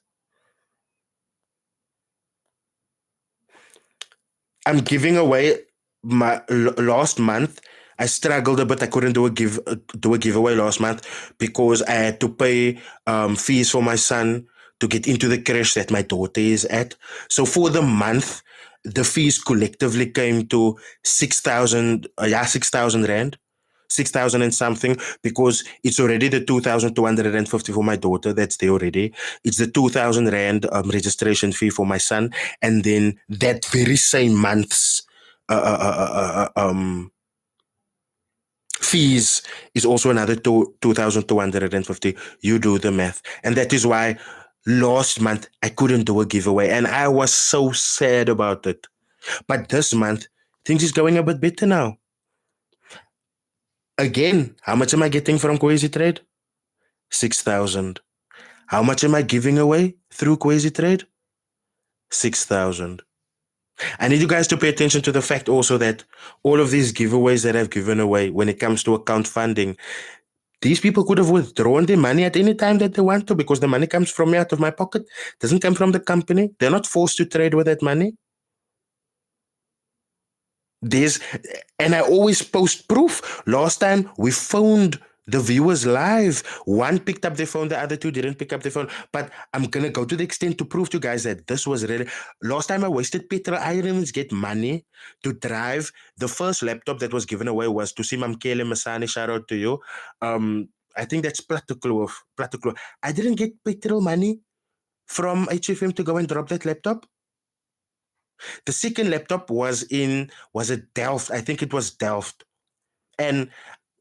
I'm giving away my last month. I struggled a bit. I couldn't do a giveaway last month because I had to pay fees for my son to get into the crash that my daughter is at. So for the month, the fees collectively came to 6,000. 6,000 rand. 6,000 and something, because it's already the 2,250 for my daughter. That's there already. It's the 2,000 rand registration fee for my son. And then that very same month's fees is also another 2,250. You do the math. And that is why last month I couldn't do a giveaway. And I was so sad about it. But this month, things is going a bit better now. Again, how much am I getting from Crazy Trade? 6,000. How much am I giving away through Quasi Trade? 6,000. I need you guys to pay attention to the fact also that all of these giveaways that I've given away when it comes to account funding, these people could have withdrawn their money at any time that they want to, because the money comes from me out of my pocket. It doesn't come from the company. They're not forced to trade with that money. And I always post proof. Last time we phoned the viewers live. One picked up their phone, the other two didn't pick up their phone. But I'm gonna go to the extent to prove to you guys that this was really. Last time I wasted petrol. I didn't even get money to drive. The first laptop that was given away was to Simamkele Masani. Shout out to you. I think that's Platuklo. I didn't get petrol money from HFM to go and drop that laptop. The second laptop was it Delft? I think it was Delft. And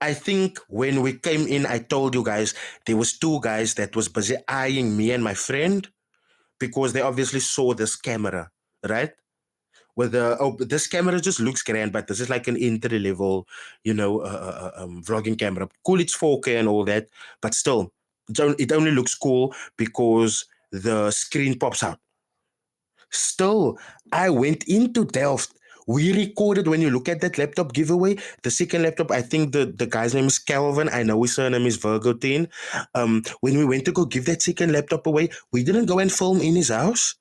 I think when we came in, I told you guys there was two guys that was busy eyeing me and my friend, because they obviously saw this camera, right? This camera just looks grand, but this is like an entry level, vlogging camera. Cool, it's 4K and all that, but still, it only looks cool because the screen pops out. Still, I went into Delft. We recorded. When you look at that laptop giveaway, the second laptop, I think the guy's name is Calvin. I know his surname is Virgo10. When we went to go give that second laptop away, we didn't go and film in his house.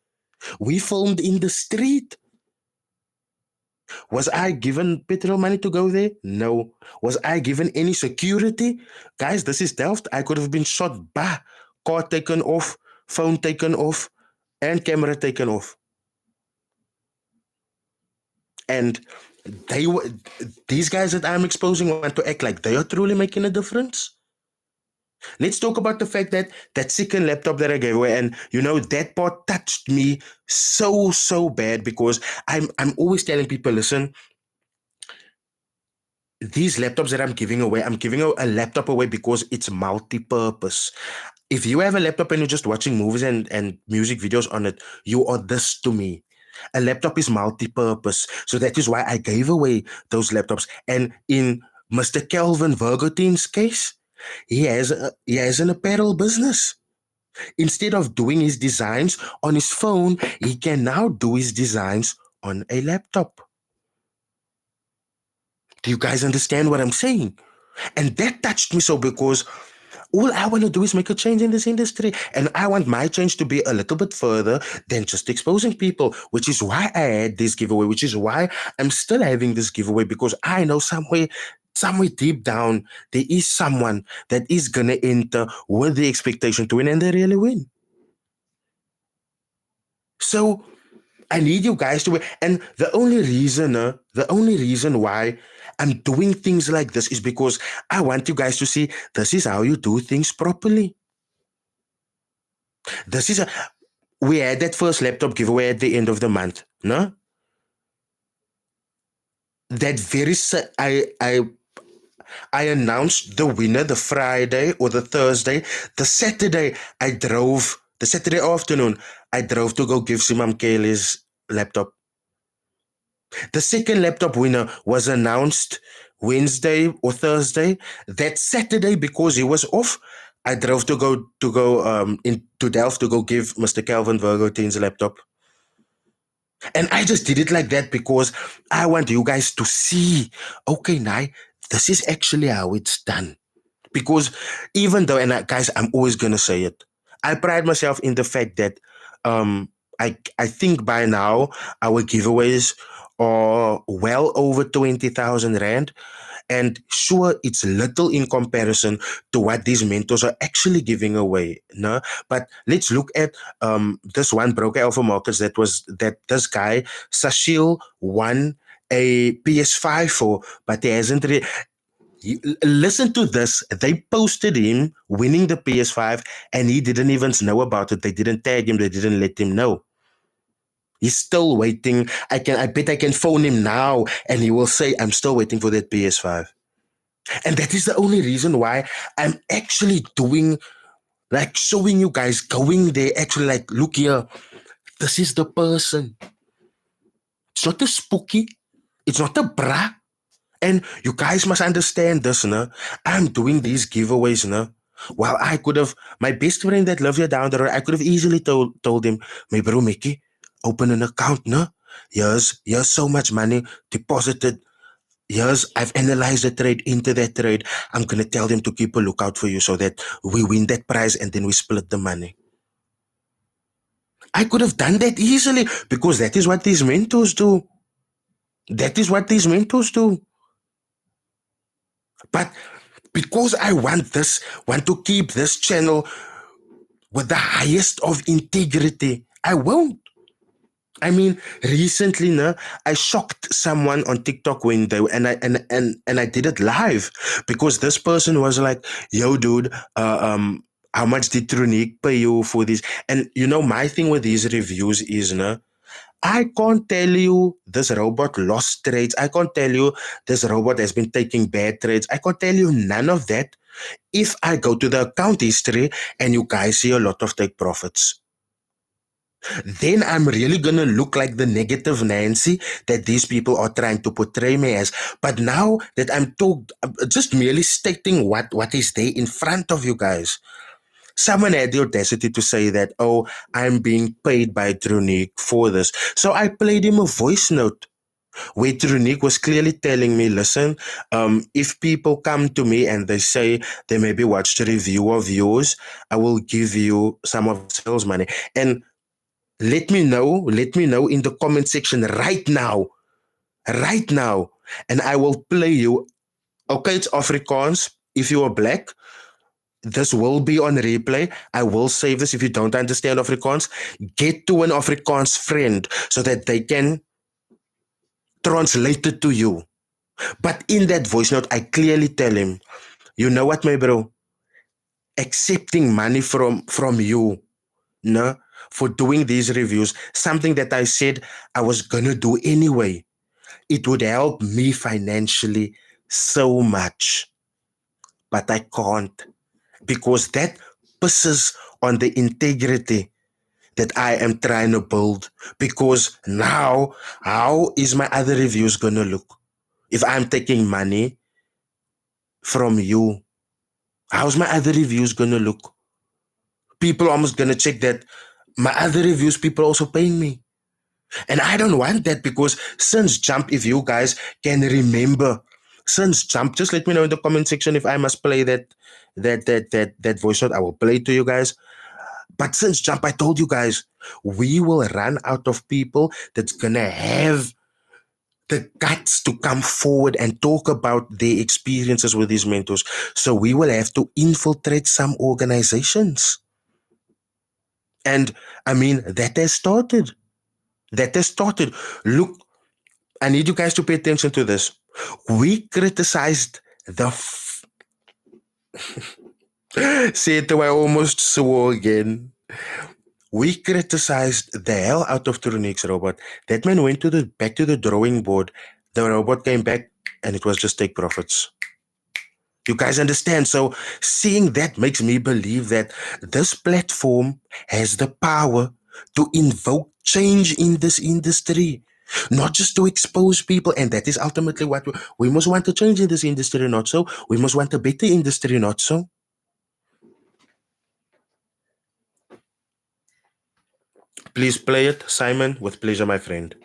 We filmed in the street. Was I given petrol money to go there? No. Was I given any security? Guys, this is Delft. I could have been shot. Bah! Car taken off, phone taken off, and camera taken off. And these guys that I'm exposing want to act like they are truly making a difference. Let's talk about the fact that that second laptop that I gave away, and that part touched me so bad, because I'm always telling people, listen, these laptops that I'm giving a laptop away because it's multi-purpose. If you have a laptop and you're just watching movies and music videos on it, you are this to me. A laptop is multi-purpose. So that is why I gave away those laptops. And in Mr. Kelvin Virgotine's case, he has an apparel business. Instead of doing his designs on his phone, he can now do his designs on a laptop. Do you guys understand what I'm saying? And that touched me so because all I want to do is make a change in this industry. And I want my change to be a little bit further than just exposing people, which is why I had this giveaway, which is why I'm still having this giveaway, because I know somewhere deep down, there is someone that is going to enter with the expectation to win, and they really win. So I need you guys to win. And the only reason why I'm doing things like this is because I want you guys to see this is how you do things properly. This is a, we had that first laptop giveaway at the end of the month, no? That very I announced the winner the Friday or the Thursday. The Saturday afternoon, I drove to go give Simam Kelly's laptop. The second laptop winner was announced Wednesday or Thursday. That Saturday, because he was off, I drove to go into Delft to go give Mr. Calvin Virgo Teen's laptop. And I just did it like that because I want you guys to see, okay, now this is actually how it's done. Because even though, and guys, I'm always gonna say it, I pride myself in the fact that I think by now our giveaways are well over 20,000 rand. And sure, it's little in comparison to what these mentors are actually giving away. No, but let's look at this one broker alpha markets that this guy Sashil won a PS5 for, but he hasn't. Listen to this. They posted him winning the PS5, and he didn't even know about it. They didn't tag him. They didn't let him know. He's still waiting. I bet I can phone him now and he will say, I'm still waiting for that PS5. And that is the only reason why I'm actually doing, like, showing you guys, going there, actually, like, look here, this is the person. It's not a spooky, it's not a bra. And you guys must understand this, no? I'm doing these giveaways, no? While I could have, my best friend that lives here down the road, I could have easily told him, my bro Mickey, open an account, no? Here's so much money deposited. Yes, I've analyzed the trade into that trade. I'm going to tell them to keep a lookout for you so that we win that prize and then we split the money. I could have done that easily because that is what these mentors do. That is what these mentors do. But because I want to keep this channel with the highest of integrity, I won't. I mean, recently, no, I shocked someone on TikTok when they and I did it live because this person was like, "Yo, dude, how much did Tronique pay you for this?" And you know, my thing with these reviews is, no, I can't tell you this robot lost trades. I can't tell you this robot has been taking bad trades. I can't tell you none of that if I go to the account history and you guys see a lot of take profits. Then I'm really gonna look like the negative Nancy that these people are trying to portray me as. But now that I'm just merely stating what is there in front of you guys. Someone had the audacity to say that, oh, I'm being paid by Tronique for this. So I played him a voice note where Tronique was clearly telling me, listen, if people come to me and they say they maybe watched a review of yours, I will give you some of the sales money. And let me know in the comment section right now, and I will play you. Okay, it's Afrikaans. If you are black, this will be on replay. I will save this. If you don't understand Afrikaans, get to an Afrikaans friend so that they can translate it to you. But in that voice note, I clearly tell him, you know what, my bro? Accepting money from you, no, for doing these reviews, something that I said I was gonna do anyway. It would help me financially so much. But I can't because that pisses on the integrity that I am trying to build. Because now, how is my other reviews going to look? If I'm taking money from you, how's my other reviews going to look? people are almost gonna check that my other reviews, people also paying me. And I don't want that, because since jump, if you guys can remember, since jump, just let me know in the comment section if I must play that voice note. I will play it to you guys. But since jump, I told you guys, we will run out of people that's gonna have the guts to come forward and talk about their experiences with these mentors. So we will have to infiltrate some organizations. And I mean, that has started. That has started. Look, I need you guys to pay attention to this. We criticized the. See it, I almost swore again. We criticized the hell out of Turinix's robot. That man went to the back to the drawing board. The robot came back, and it was just take profits. You guys understand? So seeing that makes me believe that this platform has the power to invoke change in this industry, not just to expose people. And that is ultimately what we must want to change in this industry, not so. We must want a better industry, not so. Please play it, Simon, with pleasure, my friend.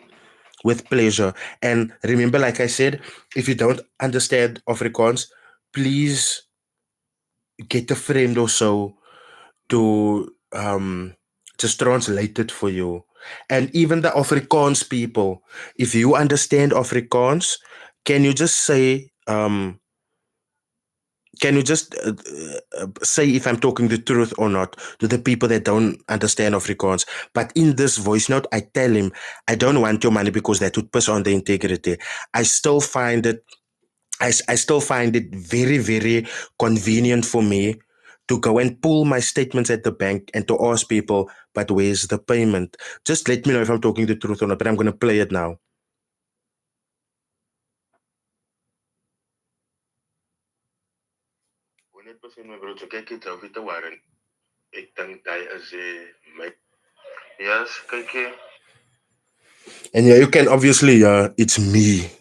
With pleasure. And remember, like I said, if you don't understand Afrikaans, please get a friend or so to just translate it for you. And even the Afrikaans people, if you understand Afrikaans, can you just say can you just say if I'm talking the truth or not to the people that don't understand Afrikaans? But in this voice note, I tell him, I don't want your money because that would piss on the integrity. I still find it I still find it very, very convenient for me to go and pull my statements at the bank and to ask people, but where's the payment? Just let me know if I'm talking the truth or not, but I'm going to play it now. 100% my bro, so kyk dit ou te warren. Ek dink hy is my yes, kyk hier. And yeah, you can obviously it's me.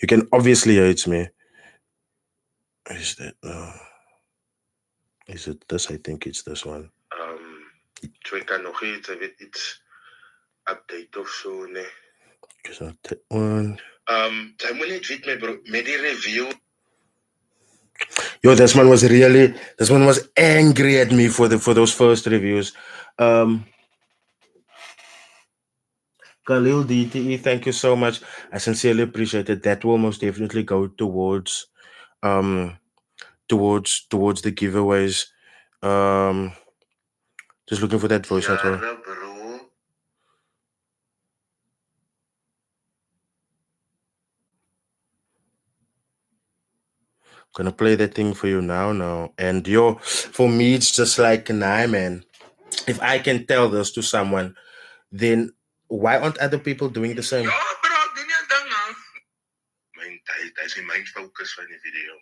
You can obviously hear it's me. Is that is it this? I think it's this one. So ek kan nog iets, ek weet iets update of so, nee. Is not that one. Sy moet net weet my bro, met die review. Yo, this man was angry at me for those first reviews. Khalil DTE, thank you so much. I sincerely appreciate it. That will most definitely go towards towards the giveaways. Just looking for that voice note. Bro. Gonna play that thing for you now. And yo, for me, it's just like, nah, man. If I can tell this to someone, then why aren't other people doing the same? Ja, bro, doen jy ding nou. Hy is die main focus van die video.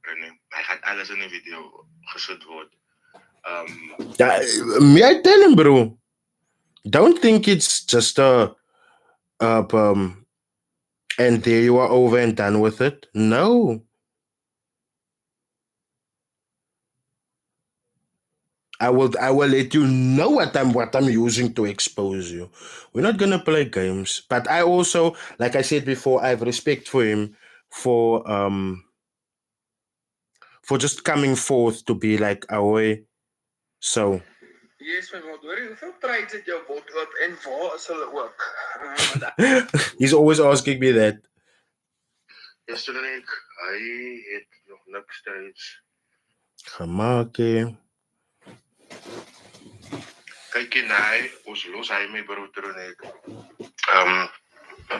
En hy gaan alles in die video gesit word. Me, I tell him, bro. Don't think it's just and there you are over and done with it. No. I will let you know what I'm using to expose you. We're not gonna play games. But I also, like I said before, I have respect for him for just coming forth to be like away. So yes, my God. Hoeveel trades het jou bot oop en waar is hulle ook? He's always asking me that. Yesterday, hy het nog niks trades gemaak. Kyk hier, nee, ons los hy my broer net.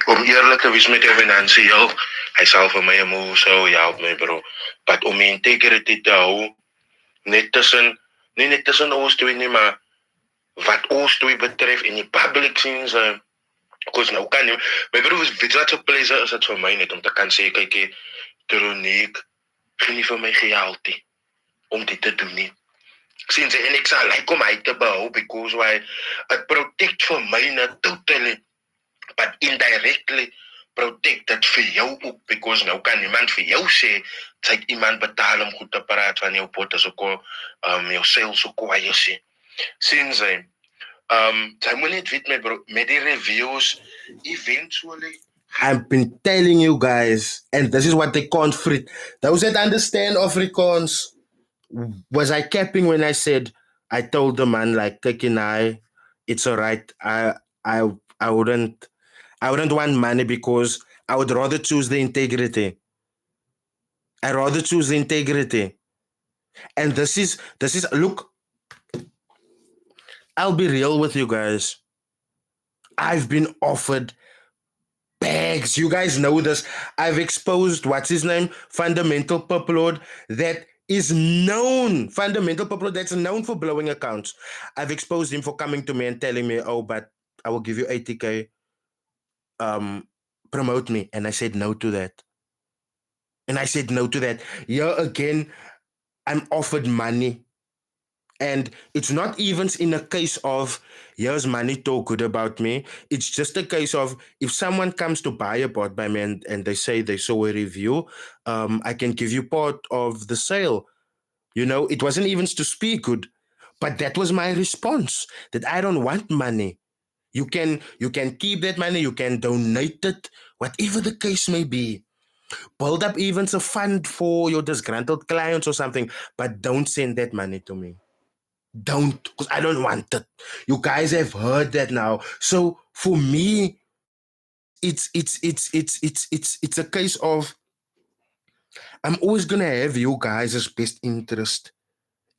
Om eerlik te wees met jou finansiëel, hy sal vir my so help my bro. But om my integrity te hou, nie net tussen ons twee nie, maar wat ons twee betref in die public scenes, because nou kan jy, my bro, weet wat so pleasure is het vir my net om te kan sê, kyk hier, Troniek, gee nie vir my geld nie, om dit te doen nie. Sien sy, en ek sal like om hy te behou, because why, it protect vir my not totally, but indirectly protect dit vir jou ook, because nou kan iemand vir jou sê, sy iemand betaal om goed te praat van jou pot, as ook jou sales so kwaai sê. sien sy. Jy moet net weet my bro, met die reviews eventually. I've been telling you guys, and this is what they can't fit. Those that understand Afrikaans, was I capping when I said I told the man like taking it's alright. I I wouldn't want money because I would rather choose the integrity. I rather choose the integrity. And this is look, I'll be real with you guys. I've been offered bags. You guys know this. I've exposed what's his name? Fundamental Purple that is known, Fundamental Purple that's known for blowing accounts. I've exposed him for coming to me and telling me, oh, but I will give you 80K. Promote me. And I said no to that. Here again, I'm offered money. And it's not even in a case of, here's money, talk good about me. It's just a case of, if someone comes to buy a bot by me and they say they saw a review, I can give you part of the sale. You know, it wasn't even to speak good, but that was my response, that I don't want money. You can keep that money, you can donate it, whatever the case may be. Build up even a fund for your disgruntled clients or something, but don't send that money to me. Don't, because I don't want it. You guys have heard that now. So for me, it's a case of, I'm always gonna have you guys' best interest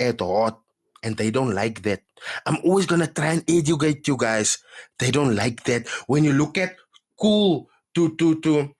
at heart, and they don't like that. I'm always gonna try and educate you guys. They don't like that. When you look at cool to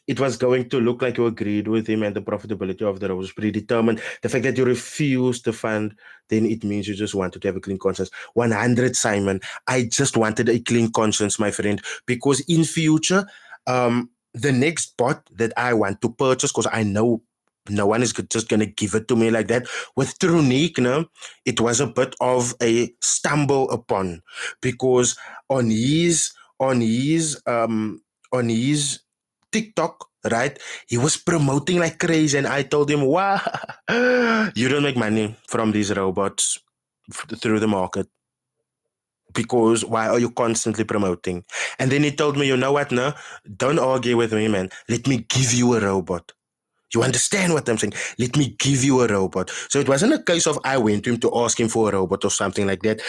it was going to look like you agreed with him and the profitability of the role was predetermined. The fact that you refused to fund, then it means you just wanted to have a clean conscience. 100, Simon. I just wanted a clean conscience, my friend, because in future, the next bot that I want to purchase, because I know no one is just going to give it to me like that. With Tronique, no, it was a bit of a stumble upon, because on his TikTok, right? He was promoting like crazy, and I told him, "Wow, you don't make money from these robots through the market, because why are you constantly promoting?" And then he told me, "You know what? No, don't argue with me, man. Let me give you a robot." You understand what I'm saying? Let me give you a robot. So it wasn't a case of I went to him to ask him for a robot or something like that.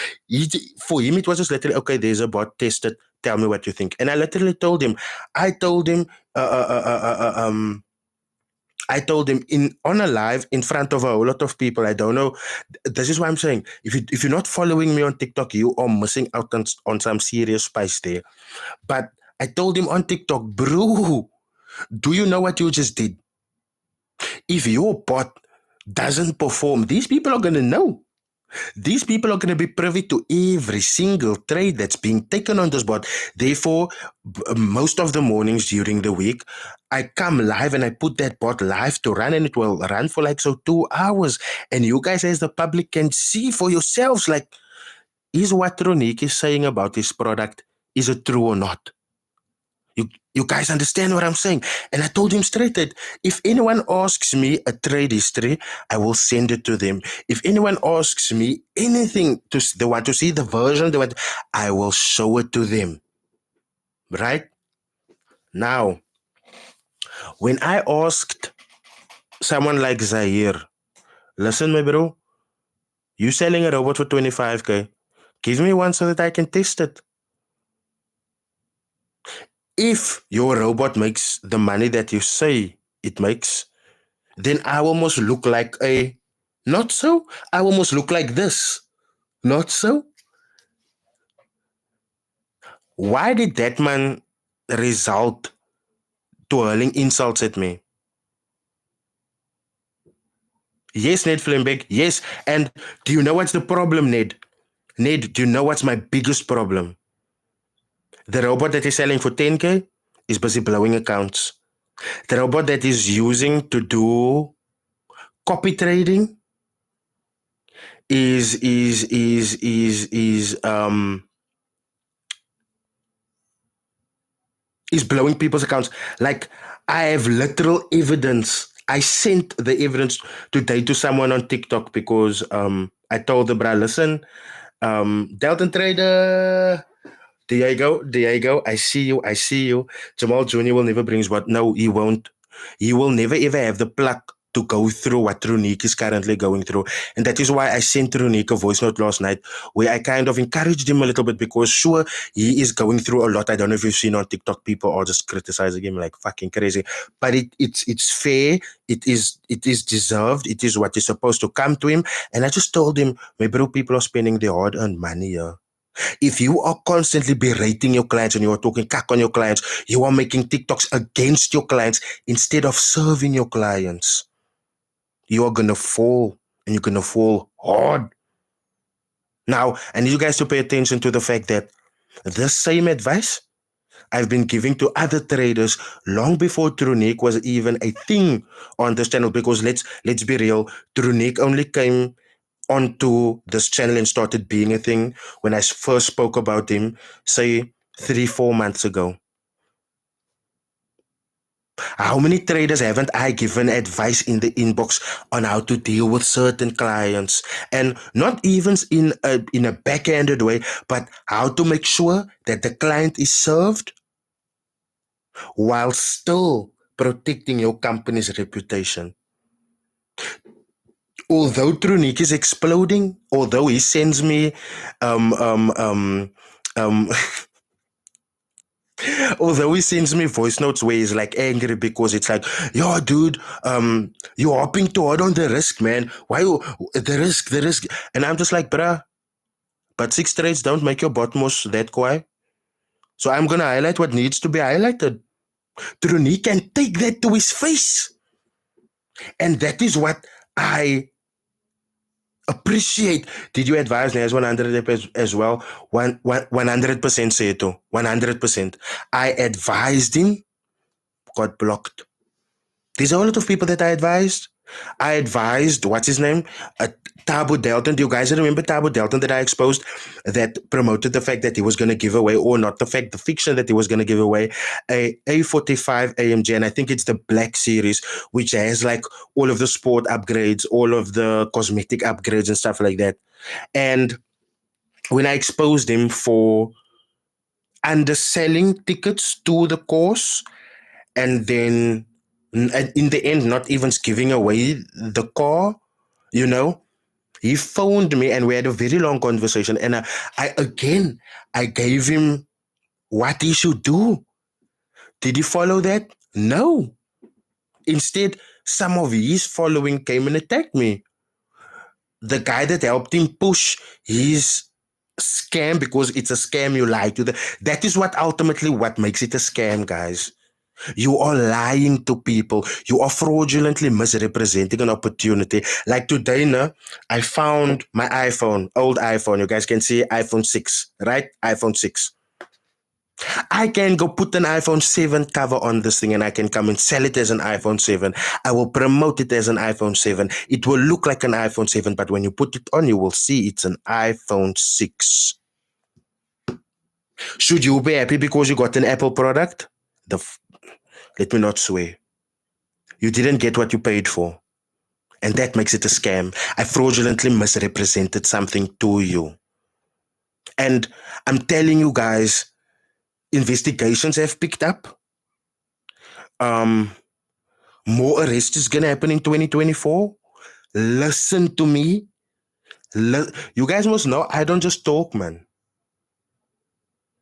For him, it was just literally, okay, there's a bot, test it, tell me what you think. And I literally told him, I told him, I told him on a live in front of a whole lot of people. I don't know. This is what I'm saying. If you're not following me on TikTok, you are missing out on some serious spice there. But I told him on TikTok, bro, do you know what you just did? If your bot doesn't perform, these people are going to know. These people are going to be privy to every single trade that's being taken on this bot. Therefore, most of the mornings during the week, I come live and I put that bot live to run, and it will run for like 2 hours. And you guys, as the public, can see for yourselves, like, is what Ronique is saying about this product, is it true or not? You guys understand what I'm saying? And I told him straight that if anyone asks me a trade history, I will send it to them. If anyone asks me anything, they want to see the version, I will show it to them. Right? Now, when I asked someone like Zahir, listen, my bro, you selling a robot for 25K? Give me one so that I can test it. If your robot makes the money that you say it makes, then I almost look like a, not so, I almost look like this. Not so? Why did that man result to hurling insults at me? Yes, Ned Flembeck, yes. And do you know what's the problem, Ned? Ned, do you know what's my biggest problem? The robot that is selling for 10K is busy blowing accounts. The robot that is using to do copy trading is blowing people's accounts. Like, I have literal evidence. I sent the evidence today to someone on TikTok because I told the bro, listen, Delton Trader. Diego, Diego, I see you, I see you. Jamal Jr. will never bring what. No, he won't. He will never ever have the pluck to go through what Runique is currently going through. And that is why I sent Runique a voice note last night where I kind of encouraged him a little bit because sure, he is going through a lot. I don't know if you've seen on TikTok, people are just criticizing him like fucking crazy. But it's fair, it is deserved, it is what is supposed to come to him. And I just told him, my bro, people are spending their hard-earned money here. If you are constantly berating your clients and you are talking cack on your clients, you are making TikToks against your clients instead of serving your clients. You are going to fall, and you're going to fall hard. Now, I need you guys to pay attention to the fact that this same advice I've been giving to other traders long before Trunique was even a thing on this channel, because let's be real, Trunique only came onto this channel and started being a thing when I first spoke about him, say 3-4 months ago. How many traders haven't I given advice in the inbox on how to deal with certain clients, and not even in a backhanded way, but how to make sure that the client is served while still protecting your company's reputation. Although Trunique is exploding, although he sends me although he sends me voice notes where he's like angry because it's like, yo, dude, you're hopping too hard on the risk, man. Why the risk? And I'm just like, bruh, but 6 trades don't make your bottomos that quiet. So I'm gonna highlight what needs to be highlighted. Trunique can take that to his face. And that is what I appreciate. Did you advise Nas 100 as well? 100% say it too. 100%. I advised him, got blocked. There's a lot of people that I advised. I advised, what's his name? Tabo Delton. Do you guys remember Tabo Delton that I exposed, that promoted the fact that he was going to give away, or not the fact, the fiction that he was going to give away, a A45 AMG, and I think it's the Black Series, which has like all of the sport upgrades, all of the cosmetic upgrades and stuff like that. And when I exposed him for underselling tickets to the course, and then in the end not even giving away the car, you know, he phoned me and we had a very long conversation, and I gave him what he should do. Did he follow that? No. Instead, some of his following came and attacked me. The guy that helped him push his scam, because it's a scam, you lie to that is what ultimately what makes it a scam, guys. You are lying to people. You are fraudulently misrepresenting an opportunity. Like today, I found my iPhone, old iPhone. You guys can see iPhone 6, right? iPhone 6. I can go put an iPhone 7 cover on this thing and I can come and sell it as an iPhone 7. I will promote it as an iPhone 7. It will look like an iPhone 7, but when you put it on, you will see it's an iPhone 6. Should you be happy because you got an Apple product? Let me not swear. You didn't get what you paid for. And that makes it a scam. I fraudulently misrepresented something to you. And I'm telling you guys, investigations have picked up. More arrests is going to happen in 2024. Listen to me. You guys must know, I don't just talk, man.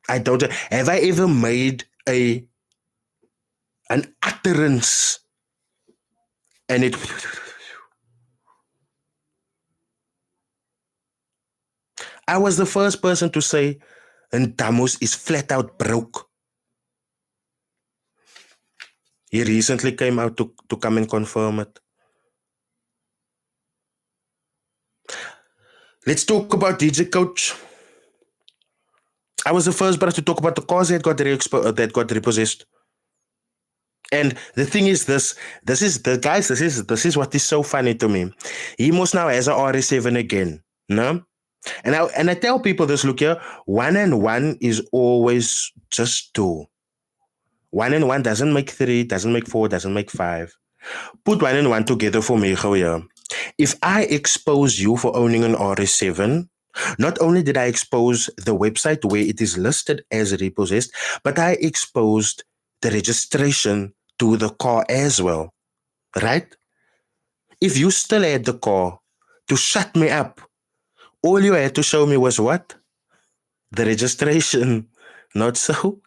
I don't. Have I ever made an utterance and it... I was the first person to say, and Tamus is flat out broke. He recently came out to come and confirm it. Let's talk about DJ Coach. I was the first brother to talk about the cause that got repossessed. And the thing is, this is what is so funny to me. He most now has a RS7 again, no? And I tell people this, look here, 1 and 1 is always just 2. 1 and 1 doesn't make 3, doesn't make 4, doesn't make 5. Put 1 and 1 together for me, go here. If I expose you for owning an RS7, Not only did I expose the website where it is listed as repossessed, but I exposed the registration to the car as well, right? If you still had the car to shut me up, all you had to show me was what? The registration. Not so.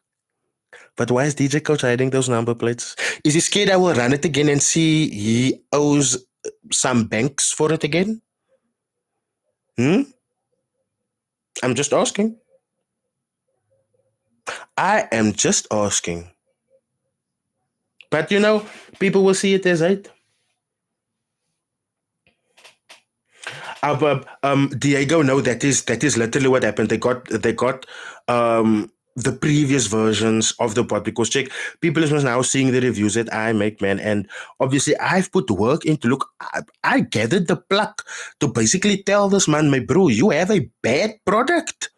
But why is DJ Coach hiding those number plates? Is he scared I will run it again and see he owes some banks for it again? Hmm? I'm just asking. I am just asking. But people will see it as hate. Diego, no, that is literally what happened. They got the previous versions of the bot because check, people is now seeing the reviews that I make, man, and obviously I've put work into look. I gathered the pluck to basically tell this man, my bro, you have a bad product.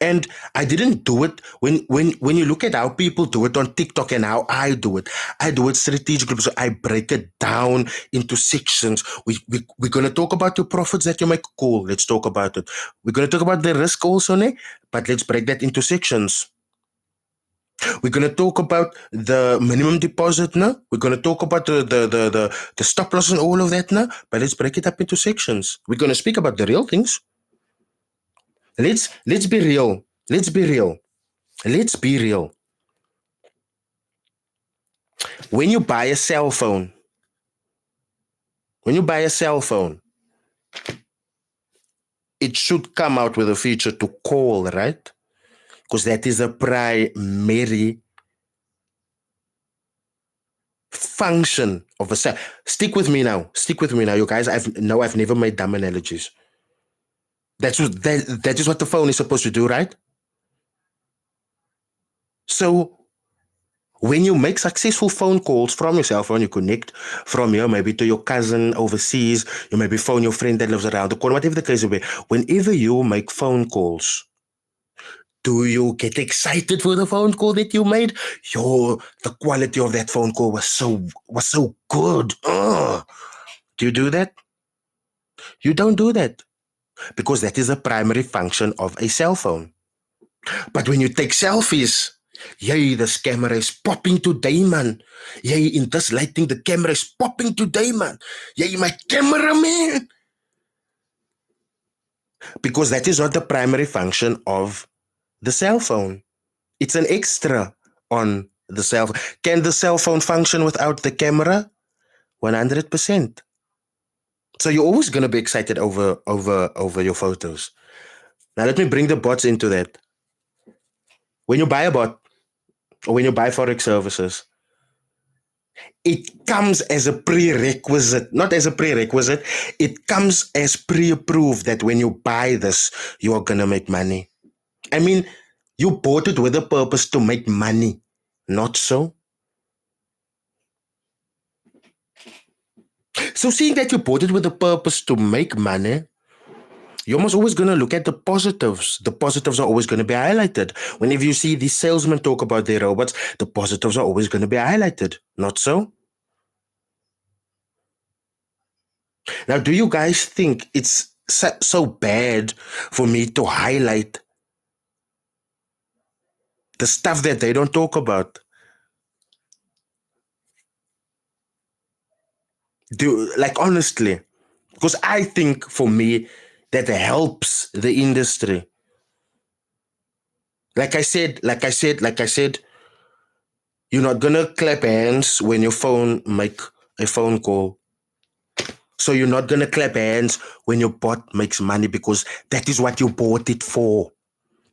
And I didn't do it when you look at how people do it on TikTok and how I do it strategically. So I break it down into sections. We're gonna talk about the profits that you make. Cool, let's talk about it. We're gonna talk about the risk also, ne? But let's break that into sections. We're gonna talk about the minimum deposit, no? We're gonna talk about the stop loss and all of that, no? But let's break it up into sections. We're gonna speak about the real things. Let's be real. Let's be real. Let's be real. When you buy a cell phone, it should come out with a feature to call, right? Because that is a primary function of a cell. Stick with me now, you guys. I've never made dumb analogies. That is what the phone is supposed to do, right? So when you make successful phone calls from your cell phone, you connect from here, maybe to your cousin overseas, you maybe phone your friend that lives around the corner, whatever the case may be. Whenever you make phone calls, do you get excited for the phone call that you made? The quality of that phone call was so good. Do you do that? You don't do that because that is a primary function of a cell phone. But when you take selfies, yay, this camera is popping today, man. Yay, in this lighting, the camera is popping today, man. Yay, my cameraman. Because that is not the primary function of the cell phone. It's an extra on the cell phone. Can the cell phone function without the camera? 100%. So you're always going to be excited over your photos. Now let me bring the bots into that. When you buy a bot or when you buy Forex services, it comes as a prerequisite, not as a prerequisite. It comes as pre-approved that when you buy this, you are going to make money. I mean, you bought it with a purpose to make money, not so? So seeing that you bought it with a purpose to make money, you're almost always going to look at the positives. The positives are always going to be highlighted. Whenever you see these salesmen talk about their robots, the positives are always going to be highlighted, not so? Now, do you guys think it's so bad for me to highlight the stuff that they don't talk about? Honestly, because I think for me that helps the industry. Like I said, you're not gonna clap hands when your phone make a phone call. So you're not gonna clap hands when your bot makes money because that is what you bought it for.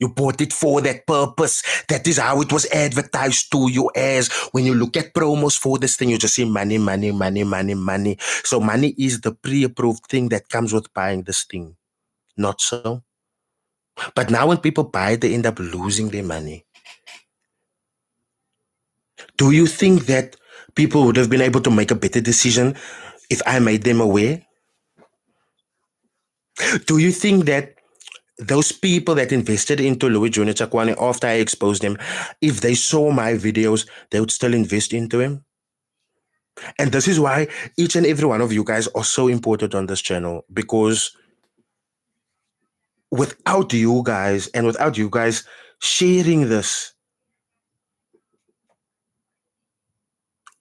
You bought it for that purpose. That is how it was advertised to you as. When you look at promos for this thing, you just see money, money, money, money, money. So money is the pre-approved thing that comes with buying this thing. Not so. But now when people buy, they end up losing their money. Do you think that people would have been able to make a better decision if I made them aware? Do you think that those people that invested into Louis Jr. Tshakoane after I exposed him, if they saw my videos, they would still invest into him? And this is why each and every one of you guys are so important on this channel, because without you guys and without you guys sharing this,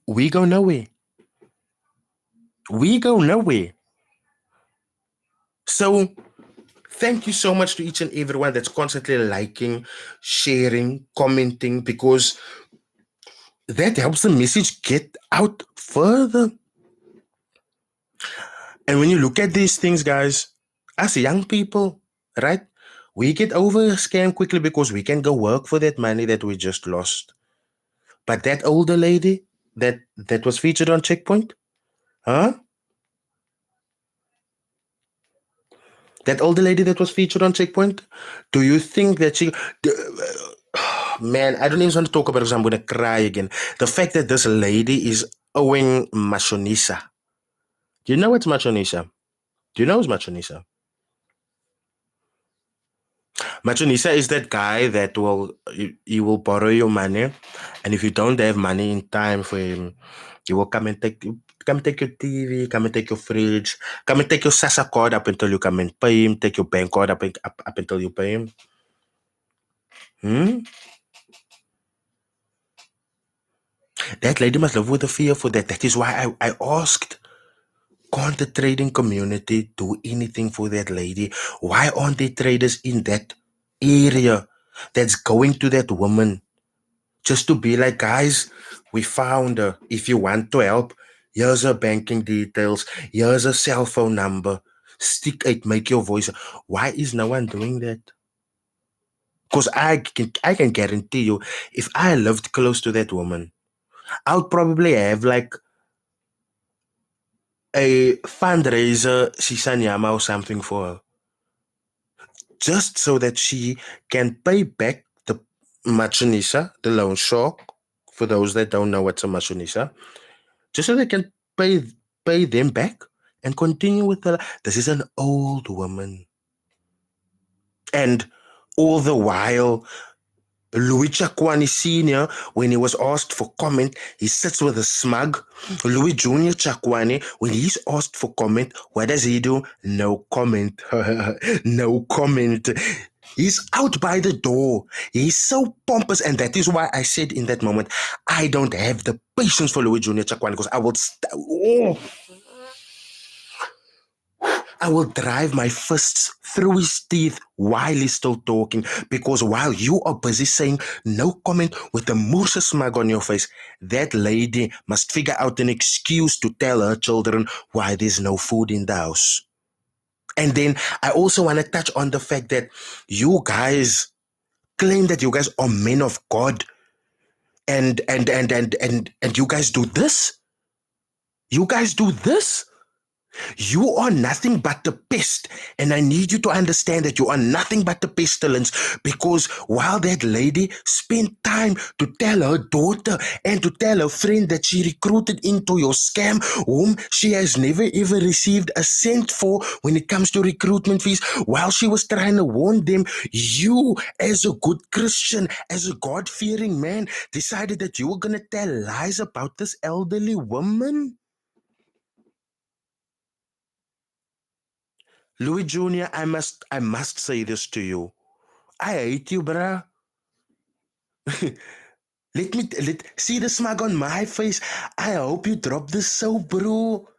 we go nowhere. We go nowhere. So thank you so much to each and everyone that's constantly liking, sharing, commenting, because that helps the message get out further. And when you look at these things, guys, as young people, right, we get over a scam quickly because we can go work for that money that we just lost. But that older lady that was featured on Checkpoint, huh? That older lady that was featured on Checkpoint, do you think that she? Man, I don't even want to talk about it because I'm gonna cry again. The fact that this lady is owing Machonisa. Do you know what's Machonisa? Do you know who's Machonisa? Machonisa is that guy that he will borrow your money, and if you don't have money in time for him, he will come and take your TV, come and take your fridge, come and take your Sasa card up until you come and pay him, take your bank card up until you pay him. Hmm? That lady must live with a fear for that. That is why I asked, can't the trading community do anything for that lady? Why aren't there traders in that area that's going to that woman just to be like, guys, we found her. If you want to help, here's her banking details, here's her cell phone number. Stick it, make your voice. Why is no one doing that? Because I can guarantee you, if I lived close to that woman, I would probably have like a fundraiser, Sisanyama or something for her. Just so that she can pay back the Machonisa, the loan shark, for those that don't know what's a Machonisa, just so they can pay them back and continue with the. This is an old woman, and all the while, Louis Tshakoane Sr., when he was asked for comment, he sits with a smug. Louis Jr. Tshakoane, when he's asked for comment, what does he do? No comment. No comment. He's out by the door. He's so pompous, and that is why I said in that moment, I don't have the patience for Louis Jr. Tshakoane because I will drive my fists through his teeth while he's still talking, because while you are busy saying no comment with a Moorse smug on your face, that lady must figure out an excuse to tell her children why there's no food in the house. And then I also want to touch on the fact that you guys claim that you guys are men of God, and you guys do this. You guys do this. You are nothing but the pest, and I need you to understand that you are nothing but the pestilence, because while that lady spent time to tell her daughter and to tell her friend that she recruited into your scam, whom she has never ever received a cent for when it comes to recruitment fees, while she was trying to warn them, you, as a good Christian, as a God-fearing man, decided that you were going to tell lies about this elderly woman? Louis Jr., I must say this to you. I hate you, bruh. Let see the smug on my face. I hope you drop this soap, bro.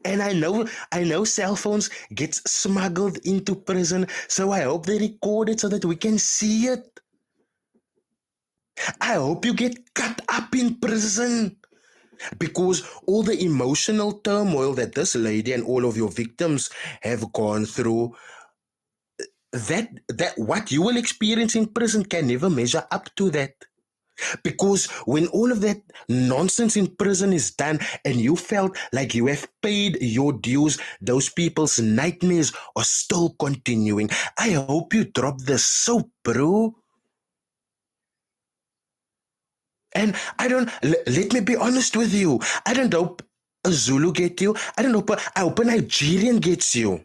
And I know cell phones get smuggled into prison, so I hope they record it so that we can see it. I hope you get cut up in prison, because all the emotional turmoil that this lady and all of your victims have gone through, that what you will experience in prison can never measure up to that. Because when all of that nonsense in prison is done and you felt like you have paid your dues, those people's nightmares are still continuing. I hope you drop the soap, bro. And let me be honest with you. I don't hope a Zulu get you. I hope a Nigerian gets you.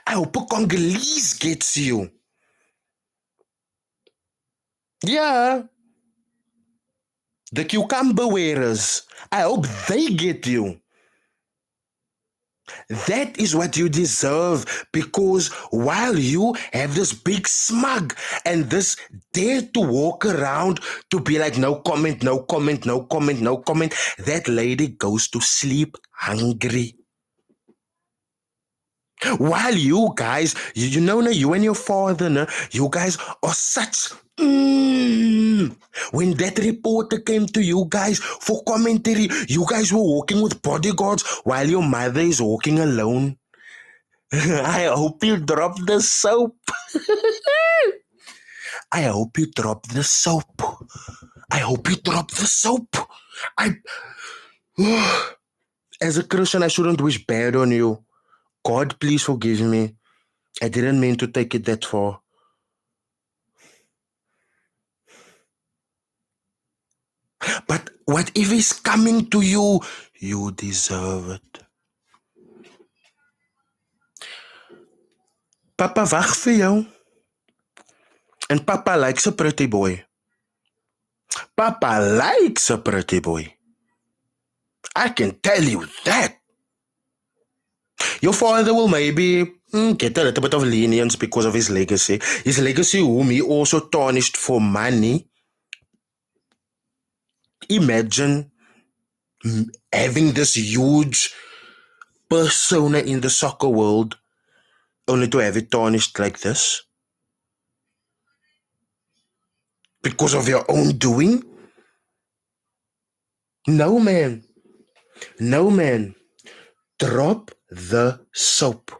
I hope a Congolese gets you. Yeah, the cucumber wearers. I hope they get you. That is what you deserve, because while you have this big smug and this dare to walk around to be like, no comment, no comment, no comment, no comment, that lady goes to sleep hungry. While you guys, you know, you and your father, you guys are such. When that reporter came to you guys for commentary, you guys were walking with bodyguards while your mother is walking alone. I hope you drop the soap. I hope you drop the soap. I hope you drop the soap. I, as a Christian, I shouldn't wish bad on you. God, please forgive me. I didn't mean to take it that far. But whatever is coming to you, you deserve it. Papa wacht vir jou. And Papa likes a pretty boy. Papa likes a pretty boy. I can tell you that. Your father will maybe get a little bit of lenience because of his legacy. His legacy, whom he also tarnished for money. Imagine having this huge persona in the soccer world only to have it tarnished like this. Because of your own doing? No, man. No, man. Drop the soap.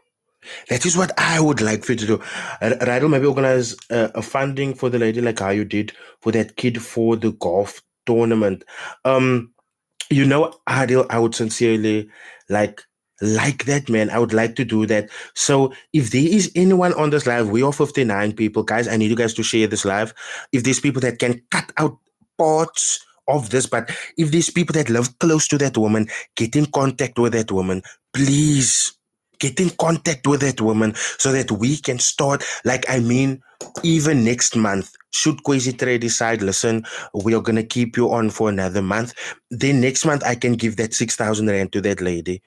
That is what I would like for you to do. Rydall, maybe organize a funding for the lady like how you did for that kid for the golf tournament. You know, Adil, I would sincerely like that, man. I would like to do that. So if there is anyone on this live, we are 59 people, guys. I need you guys to share this live. If there's people that can cut out parts of this, but if there's people that live close to that woman, get in contact with that woman, please. Get in contact with that woman so that we can start. Like, I mean, even next month, should Kwesi Trade decide, listen, we are going to keep you on for another month, then next month I can give that 6,000 rand to that lady.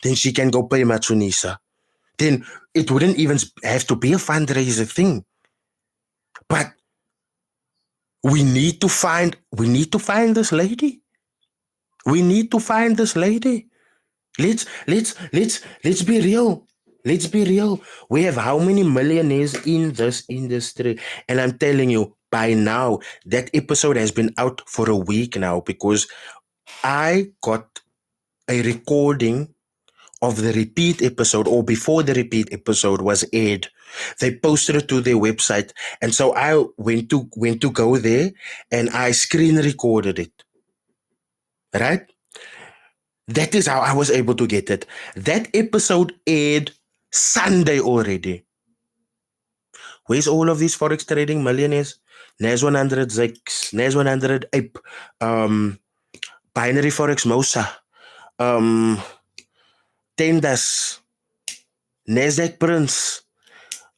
Then she can go pay Matsunisa. Then it wouldn't even have to be a fundraiser thing. But we need to find this lady. We need to find this lady. Let's be real. Let's be real. We have how many millionaires in this industry? And I'm telling you, by now, that episode has been out for a week now because I got a recording of the repeat episode, or before the repeat episode was aired. They posted it to their website. And so I went to go there and I screen recorded it. Right? That is how I was able to get it. That episode aired Sunday already. Where's all of these forex trading millionaires? NAS 100 Ficks, NAS 100 Ape, Binary Forex Mosa, Tendas, Nasdaq Prince,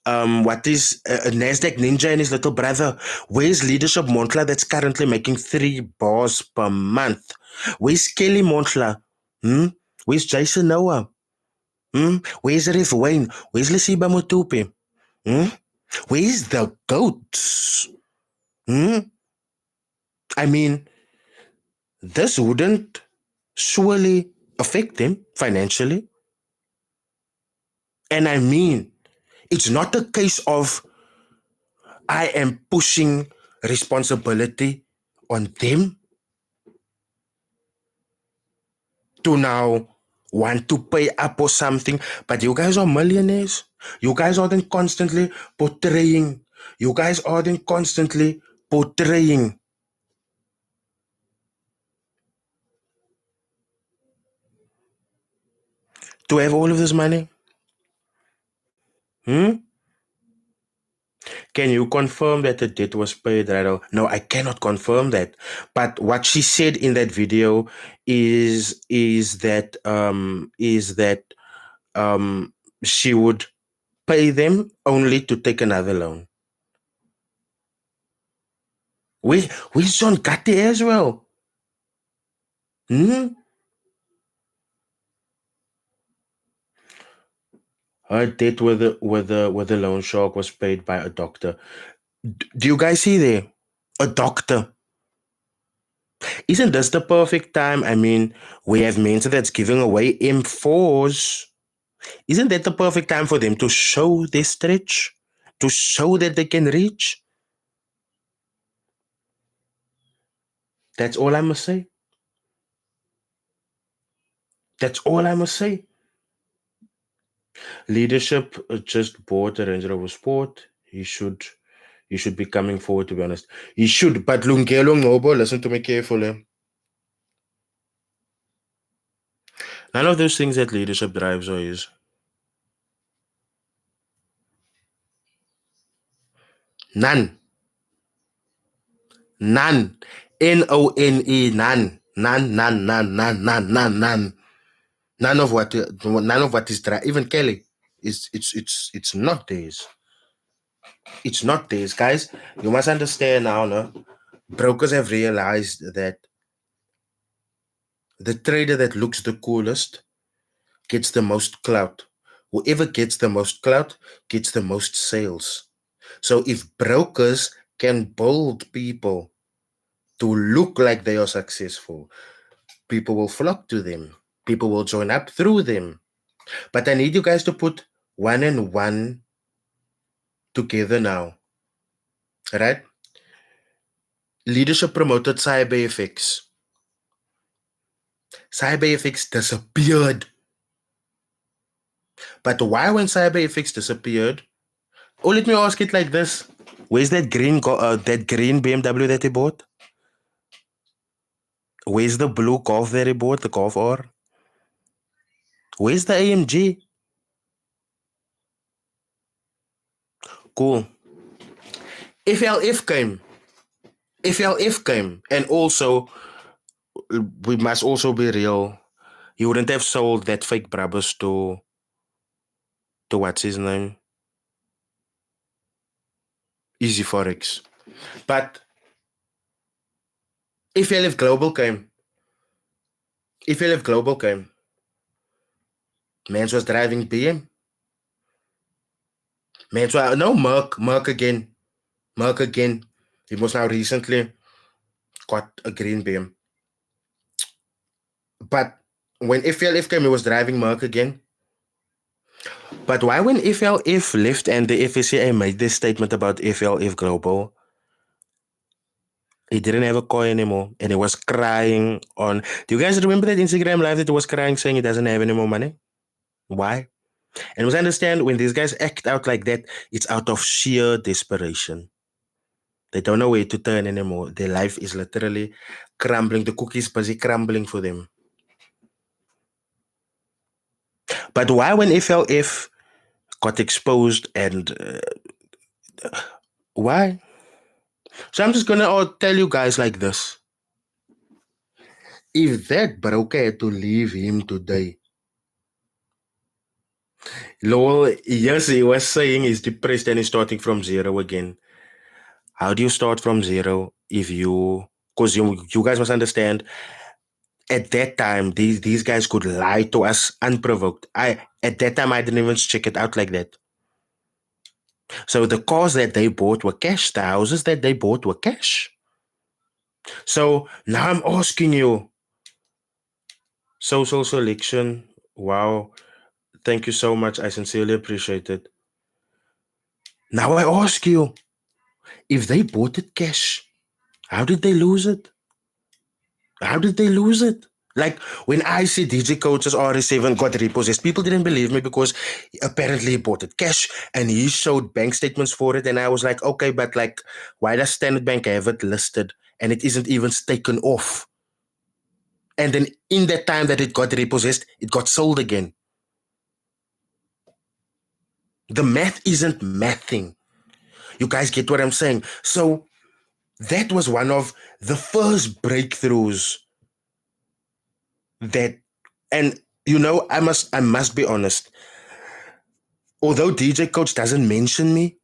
what is Nasdaq Ninja and his little brother? Where's Leadership Montla that's currently making 3 bars per month? Where's Kelly Montla? Where's Jason Noah? Where's Riff Wayne? Where's Lesiba Mutupi? Where's the goats? I mean, this wouldn't surely affect them financially. And I mean, it's not a case of I am pushing responsibility on them to now want to pay up or something. But you guys are millionaires. You guys aren't constantly portraying. You guys aren't constantly portraying. To have all of this money? Can you confirm that the debt was paid, Rydall? No, I cannot confirm that. But what she said in that video is that she would pay them only to take another loan. We John Gatti as well. Her death with the loan shark was paid by a doctor. Do you guys see there? A doctor. Isn't this the perfect time? I mean, we have Mensa that's giving away M4s. Isn't that the perfect time for them to show their stretch? To show that they can reach? That's all I must say. That's all I must say. Leadership just bought a Range Rover Sport. He should be coming forward, to be honest. He should, but Lungelo Nobo, listen to me carefully. None of those things that leadership drives or is. None. None. None. None. None, none, none, none, none, none, none. None of what is even Kelly is it's not theirs. It's not theirs, guys. You must understand now, no? Brokers have realized that the trader that looks the coolest gets the most clout. Whoever gets the most clout gets the most sales. So if brokers can build people to look like they are successful, people will flock to them. People will join up through them. But I need you guys to put one and one together now. Right? Leadership promoted cyber effects. Cyber effects disappeared. But why when cyber effects disappeared? Oh, let me ask it like this. Where's that green BMW that he bought? Where's the blue Golf that he bought, the Golf R? Where's the AMG? Cool. FLF came. FLF came. And also, we must also be real. He wouldn't have sold that fake Brabus to what's his name? Easy Forex. But FLF Global came. FLF Global came. Mans was driving BM. Mans was, no, Merc again. Merc again. He was now recently got a green BM. But when FLF came, he was driving Merc again. But why when FLF left and the FSCA made this statement about FLF Global, he didn't have a coin anymore and he was crying on... Do you guys remember that Instagram live that he was crying saying he doesn't have any more money? Why? And we understand when these guys act out like that, it's out of sheer desperation. They don't know where to turn anymore. Their life is literally crumbling. The cookie is busy crumbling for them. But why when FLF got exposed and... why? So I'm just going to tell you guys like this. If that broker had to leave him today, Lowell, yes, he was saying he's depressed and he's starting from zero again. How do you start from zero if you... Because you guys must understand, at that time, these guys could lie to us unprovoked. At that time, I didn't even check it out like that. So the cars that they bought were cash. The houses that they bought were cash. So now I'm asking you, social selection, wow, thank you so much. I sincerely appreciate it. Now I ask you, if they bought it cash, how did they lose it? How did they lose it? Like when I see DJ Coach's RS7 got repossessed, people didn't believe me because apparently he bought it cash and he showed bank statements for it. And I was like, okay, but like, why does Standard Bank have it listed and it isn't even taken off? And then in that time that it got repossessed, it got sold again. The math isn't mathing. You guys get what I'm saying? So that was one of the first breakthroughs that, and you know, I must be honest. Although DJ Coach doesn't mention me,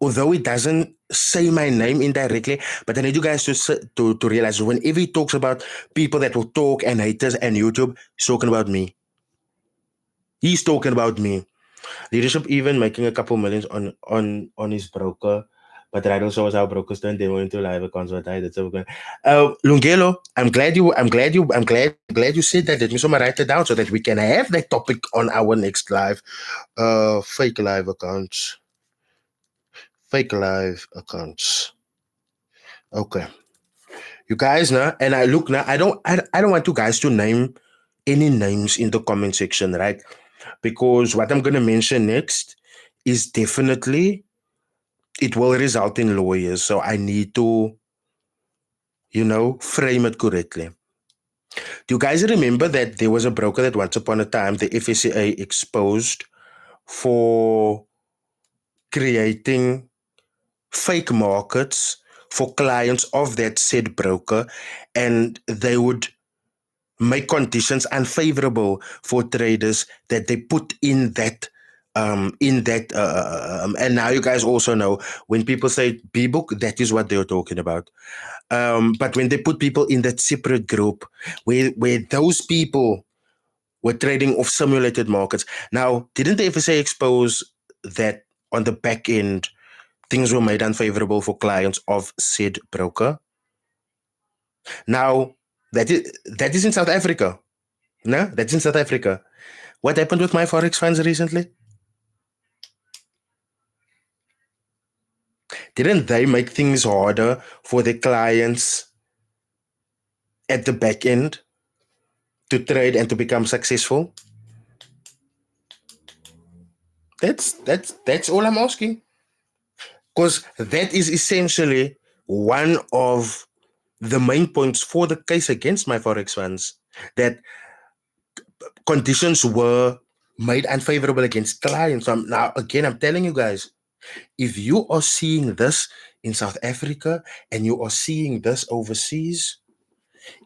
although he doesn't say my name indirectly, but I need you guys to realize whenever he talks about people that will talk and haters and YouTube, he's talking about me. He's talking about me. Leadership even making a couple millions on his broker. But Rydall shows how brokers turn demo into live accounts. What I that's so good. Lungelo, I'm glad you said that. Let me so write it down so that we can have that topic on our next live. Fake live accounts. Fake live accounts. Okay. You guys know, and I look now, I don't want you guys to name any names in the comment section, right? Because what I'm gonna mention next is definitely it will result in lawyers. So I need to, frame it correctly. Do you guys remember that there was a broker that once upon a time the FSCA exposed for creating fake markets for clients of that said broker, and they would make conditions unfavorable for traders that they put and now you guys also know when people say B-book, that is what they're talking about. But when they put people in that separate group where those people were trading off simulated markets. Now, didn't the FSA expose that on the back end things were made unfavorable for clients of said broker? Now, that is in South Africa. No, that's in South Africa. What happened with my Forex funds recently? Didn't they make things harder for the clients at the back end to trade and to become successful? That's all I'm asking. Because that is essentially one of the main points for the case against my Forex funds. That conditions were made unfavorable against clients. Now, again, I'm telling you guys, if you are seeing this in South Africa and you are seeing this overseas,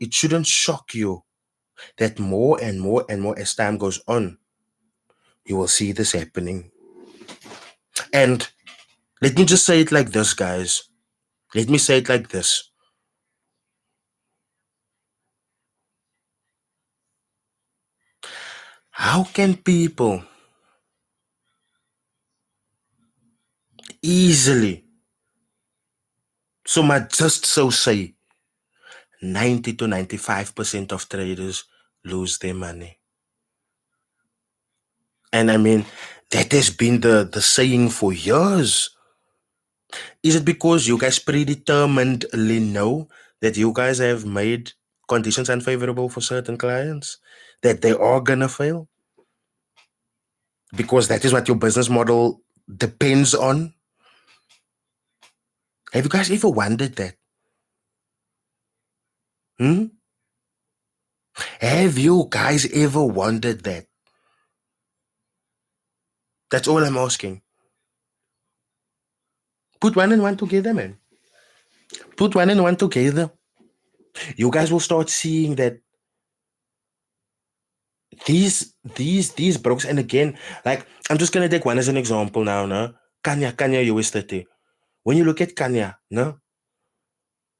it shouldn't shock you that more and more and more as time goes on, you will see this happening. And let me just say it like this, guys. Let me say it like this. How can people easily, so much just so say, 90 to 95% of traders lose their money? And I mean, that has been the saying for years. Is it because you guys predeterminedly know that you guys have made conditions unfavorable for certain clients? That they are gonna fail? Because that is what your business model depends on? Have you guys ever wondered that? Hmm? Have you guys ever wondered that? That's all I'm asking. Put one and one together, man. Put one and one together. You guys will start seeing that these brokers, and again, like I'm just gonna take one as an example now, no? Kanya US 30. When you look at Kanya, no,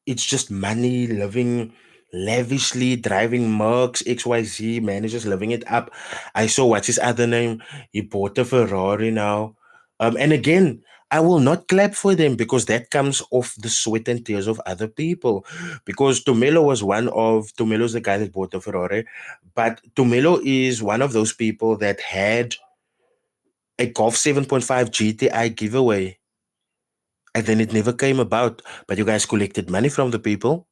it's just money, living lavishly, driving Mercs, XYZ, managers living it up. I saw what's his other name. He bought a Ferrari now. And again, I will not clap for them because that comes off the sweat and tears of other people. Because Tumelo's the guy that bought the Ferrari, but Tumelo is one of those people that had a Golf 7.5 GTI giveaway and then it never came about. But you guys collected money from the people.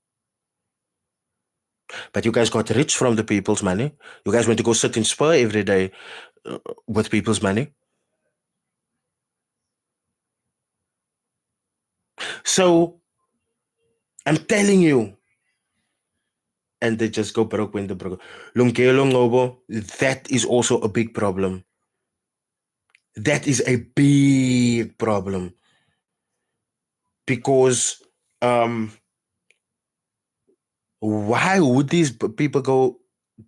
But you guys got rich from the people's money. You guys went to go sit in Spur every day with people's money. So I'm telling you, and they just go broke when they broke. Lungelo Ngobo, that is also a big problem. That is a big problem because why would these people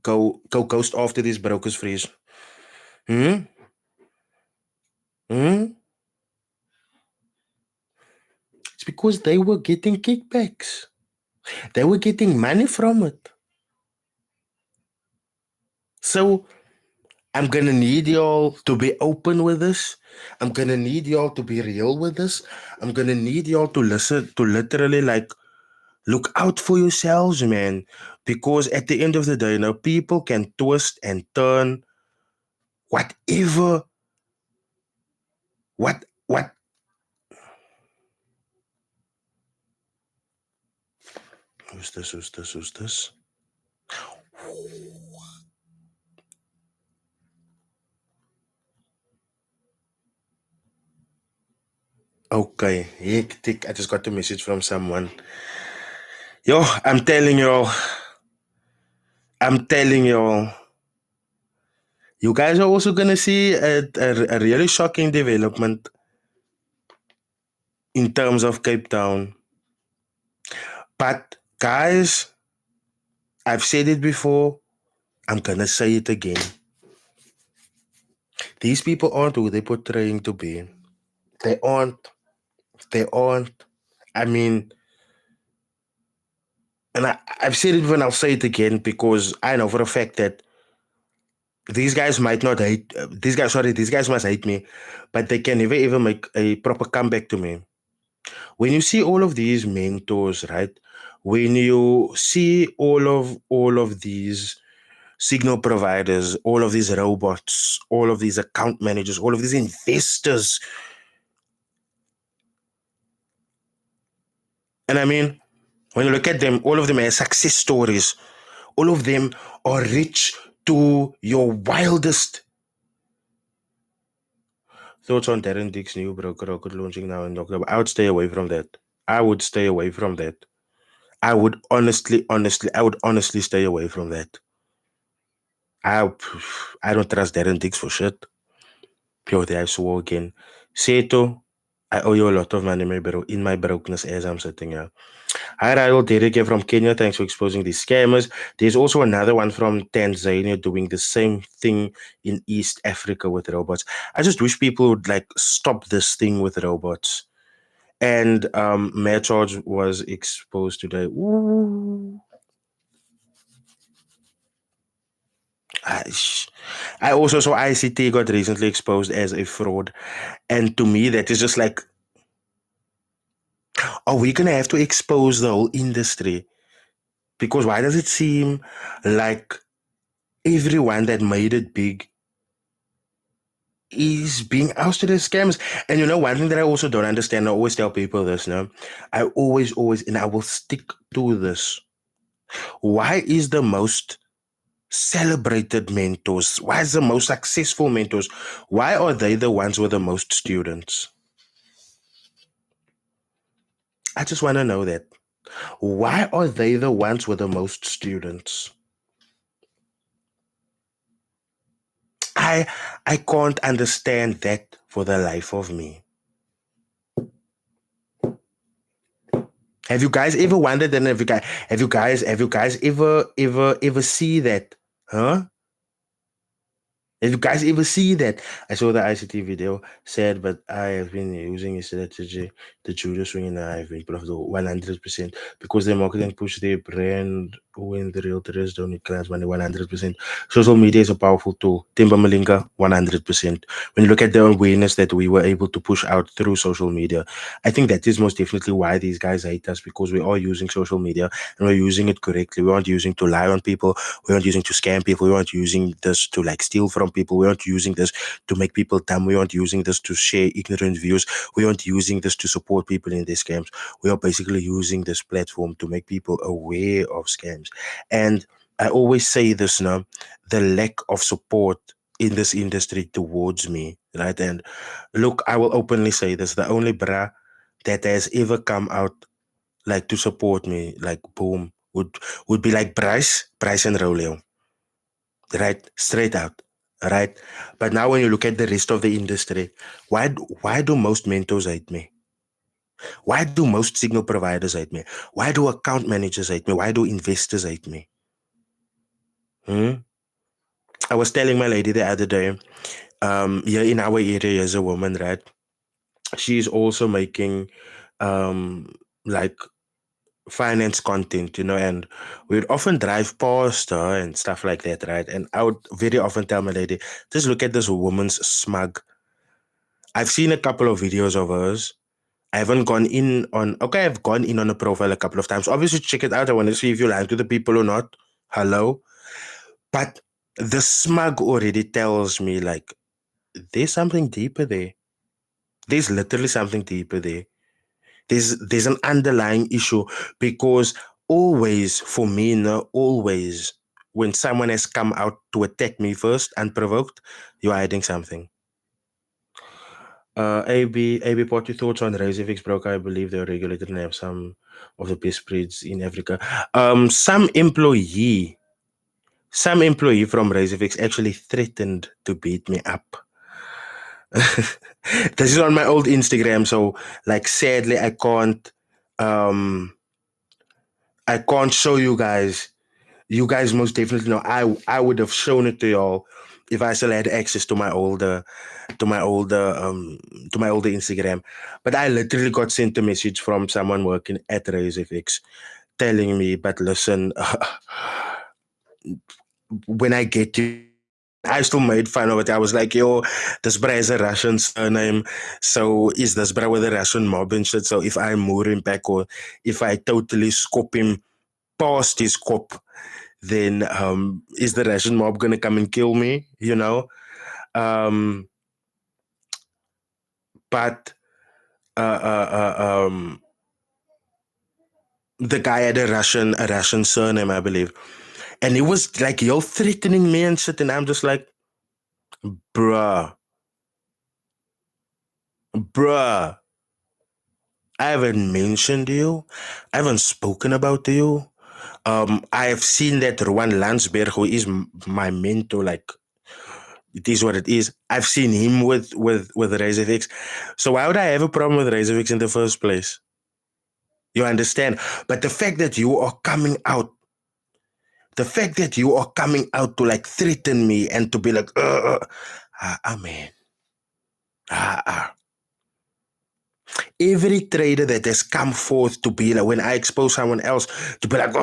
go ghost after these brokers freeze? Hmm? Hmm? It's because they were getting kickbacks. They were getting money from it. So I'm gonna need y'all to be open with this. I'm gonna need y'all to be real with this. I'm gonna need y'all to listen to literally like look out for yourselves, man. Because at the end of the day, people can twist and turn whatever, what. Who's this? Who's this? Who's this? Okay, hectic. I just got a message from someone. Yo, I'm telling y'all, you guys are also gonna see a really shocking development in terms of Cape Town. But guys, I've said it before. I'm gonna say it again. These people aren't who they're portraying to be. They aren't. They aren't. I mean, and I've said it when I'll say it again because I know for a fact that these guys might not hate these guys. Sorry, these guys must hate me, but they can never ever make a proper comeback to me. When you see all of these mentors, right? When you see all of these signal providers, all of these robots, all of these account managers, all of these investors, and I mean, when you look at them, all of them are success stories. All of them are rich to your wildest. Thoughts on Darren Dick's new broker rocket launching now in October? I would stay away from that. I would stay away from that. I would honestly stay away from that. I, I don't trust Darren Dix for shit. Purely, I swore again. Seto, I owe you a lot of money in my brokenness as I'm sitting here. Hi, Rydall, Derek here from Kenya. Thanks for exposing these scammers. There's also another one from Tanzania doing the same thing in East Africa with robots. I just wish people would like stop this thing with robots. And Mayor Charge was exposed today. Ooh. I, I also saw ICT got recently exposed as a fraud. And to me, that is just like, are we going to have to expose the whole industry? Because why does it seem like everyone that made it big is being ousted as scams? And you know, one thing that I also don't understand, I always tell people this, no? I always, and I will stick to this. Why is the most celebrated mentors, why is the most successful mentors, why are they the ones with the most students? I just want to know that. Why are they the ones with the most students? I I can't understand that for the life of me. Have you guys ever wondered and have you guys ever see that? Huh? If you guys ever see that, I saw the ICT video, said, but I have been using a strategy, the Judas ring, and I have been profitable 100% because the marketing push their brand when the realtors don't need clients money 100%. Social media is a powerful tool. Timber Malinga, 100%. When you look at the awareness that we were able to push out through social media, I think that is most definitely why these guys hate us because we are using social media and we're using it correctly. We aren't using to lie on people. We aren't using to scam people. We aren't using this to like steal from people. We aren't using this to make people dumb. We aren't using this to share ignorant views. We aren't using this to support people in these scams. We are basically using this platform to make people aware of scams. And I always say this now, the lack of support in this industry towards me, right? And look, I will openly say this, the only bra that has ever come out like to support me, like boom, would be like Bryce and Roleo, right? Straight out, right? But now when you look at the rest of the industry, why do most mentors hate me? Why do most signal providers hate me? Why do account managers hate me? Why do investors hate me? Hmm? I was telling my lady the other day, here in our area as a woman, right? She's also making like finance content, and we'd often drive past her and stuff like that, right? And I would very often tell my lady, just look at this woman's smug. I've seen a couple of videos of hers. I haven't gone in on, okay, I've gone in on a profile a couple of times. Obviously, check it out. I want to see if you like to the people or not. Hello. But the smug already tells me, like, there's something deeper there. There's literally something deeper there. There's an underlying issue because always for me, no, always when someone has come out to attack me first unprovoked, you're hiding something. AB, what your thoughts on Razorfix broker? I believe they're regulated and have some of the best breeds in Africa. Some employee from Razorfix actually threatened to beat me up. This is on my old Instagram, so like sadly I can't show you guys. You guys most definitely know I would have shown it to y'all if I still had access to my older to my older Instagram. But I literally got sent a message from someone working at RaiseFX telling me, but listen, when I get you, I still made fun of it. I was like, yo, this bra is a Russian surname. So is this bra with a Russian mob and shit? So if I moor him back or if I totally scope him past his cop, then is the Russian mob gonna come and kill me? But uh, uh, uh, um, the guy had a Russian surname, I believe, and he was like, "Yo, threatening me and shit," and I'm just like, "Bruh, bruh, I haven't mentioned you, I haven't spoken about you. I have seen that Rowan Landsberg, who is my mentor, like." It is what it is. I've seen him with Razorfix. So why would I have a problem with Razorfix in the first place? You understand? But the fact that you are coming out to like threaten me and to be like, man, ah, ah. Every trader that has come forth to be like, when I expose someone else, to be like,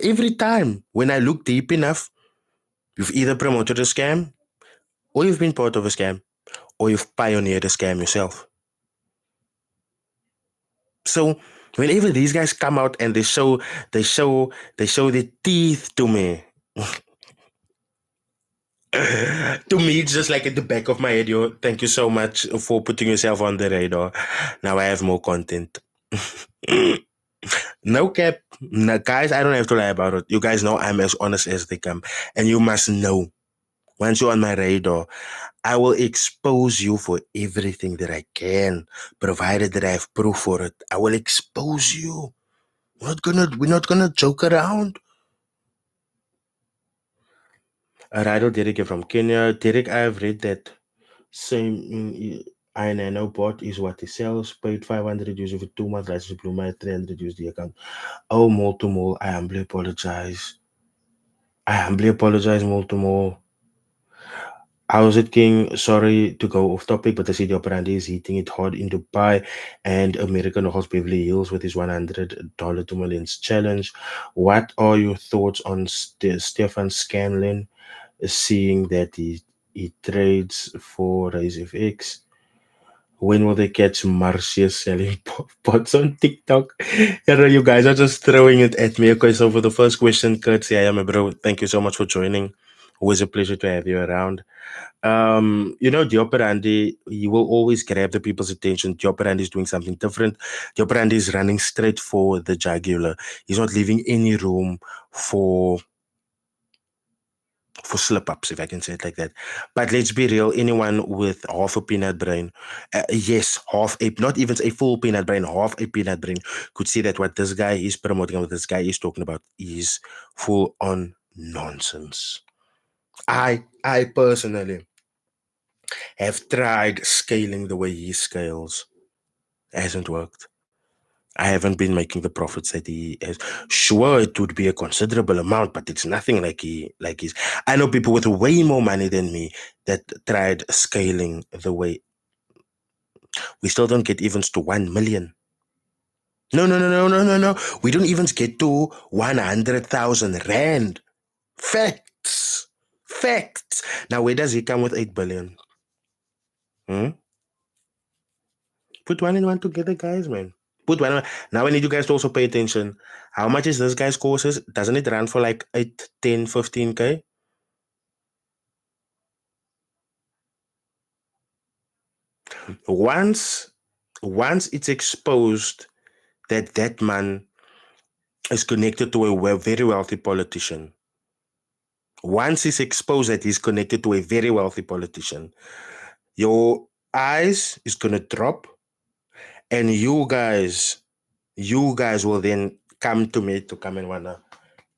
every time when I look deep enough, you've either promoted a scam, or you've been part of a scam, or you've pioneered a scam yourself. So whenever these guys come out and they show their teeth to me, to me, it's just like at the back of my head, yo. Thank you so much for putting yourself on the radar. Now I have more content. No cap. No, guys, I don't have to lie about it. You guys know I'm as honest as they come. And you must know, once you're on my radar, I will expose you for everything that I can, provided that I have proof for it. I will expose you. We're not gonna joke around. Rydall Derek from Kenya. Derek, I have read that same I know bot is what he sells. Paid 500 use for 2 months license blue my 300 use the account. Oh, more to more. I humbly apologize. More to more. How's it, King? Sorry to go off topic, but I see the operandi is hitting it hard in Dubai and American Horse Beverly Hills with his $100 to millions challenge. What are your thoughts on Stefan Scanlon, seeing that he trades for RaiseFX? When will they catch Marcia selling pots on TikTok? Yeah, you guys are just throwing it at me. Okay, so for the first question, Kurt, yeah, my bro, thank you so much for joining. Always a pleasure to have you around. Dioperandi, he will always grab the people's attention. Dioperandi is doing something different. Dioperandi is running straight for the jugular. He's not leaving any room for slip ups, if I can say it like that. But let's be real, anyone with half a peanut brain, yes, not even a full peanut brain, half a peanut brain, could see that what this guy is promoting, what this guy is talking about, is full on nonsense. I personally have tried scaling the way he scales. It hasn't worked. I haven't been making the profits that he has. Sure, it would be a considerable amount, but it's nothing like he's. I know people with way more money than me that tried scaling the way. We still don't get evens to 1 million. No. We don't even get to 100,000 rand. Facts. Facts. Now, where does he come with 8 billion? Hmm? Put one and one together, guys, man. Put one. Now I need you guys to also pay attention. How much is this guy's courses? Doesn't it run for like 8, 10, 15K? Once, once it's exposed that that man is connected to a very wealthy politician, once it's exposed that he's connected to a very wealthy politician, your eyes is gonna drop, and you guys will then come to me to come and wanna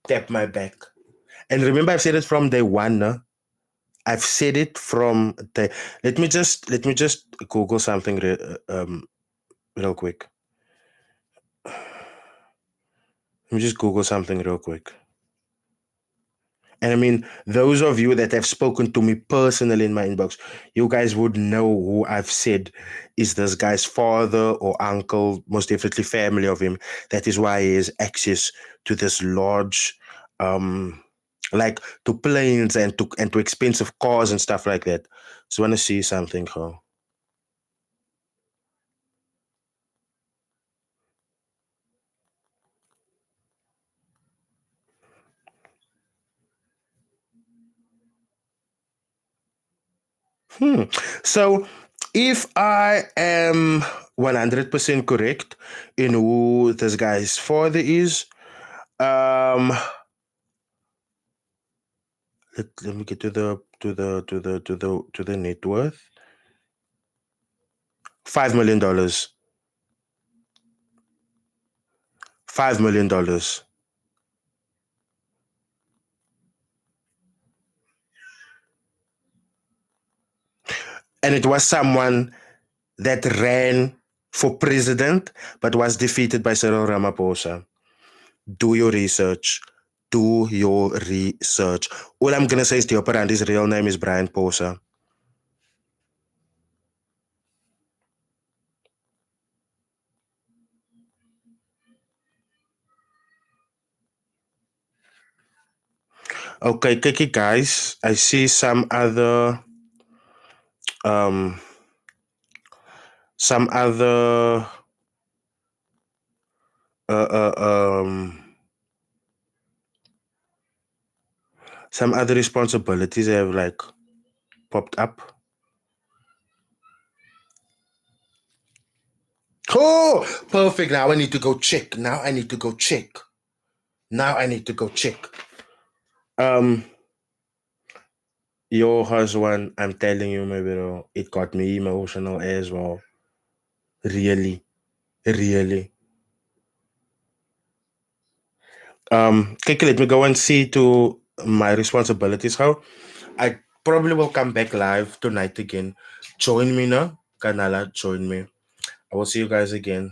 tap my back. And remember, I've said it from day one. No? I've said it from the. Let me just Google something real quick. Let me just Google something real quick. And I mean, those of you that have spoken to me personally in my inbox, you guys would know who I've said is this guy's father or uncle, most definitely family of him. That is why he has access to this large, like to planes and to expensive cars and stuff like that. So want to see something, huh? Hmm. So if I am 100% correct in who this guy's father is, um, let me get to the net worth. $5 million. $5 million. And it was someone that ran for president but was defeated by Cyril Ramaphosa. Do your research. Do your research. All I'm gonna say is Teoparandi's real name is Brian Posa. Okay, Kiki guys, I see um some other uh, uh um some other responsibilities have like popped up. Oh, perfect. Now I need to go check. Now I need to go check. Now I need to go check. Um, your husband, I'm telling you, my bro, it got me emotional as well. Really, really. Kiki, let me go and see to my responsibilities. How I probably will come back live tonight again. Join me now. Kanala, join me. I will see you guys again.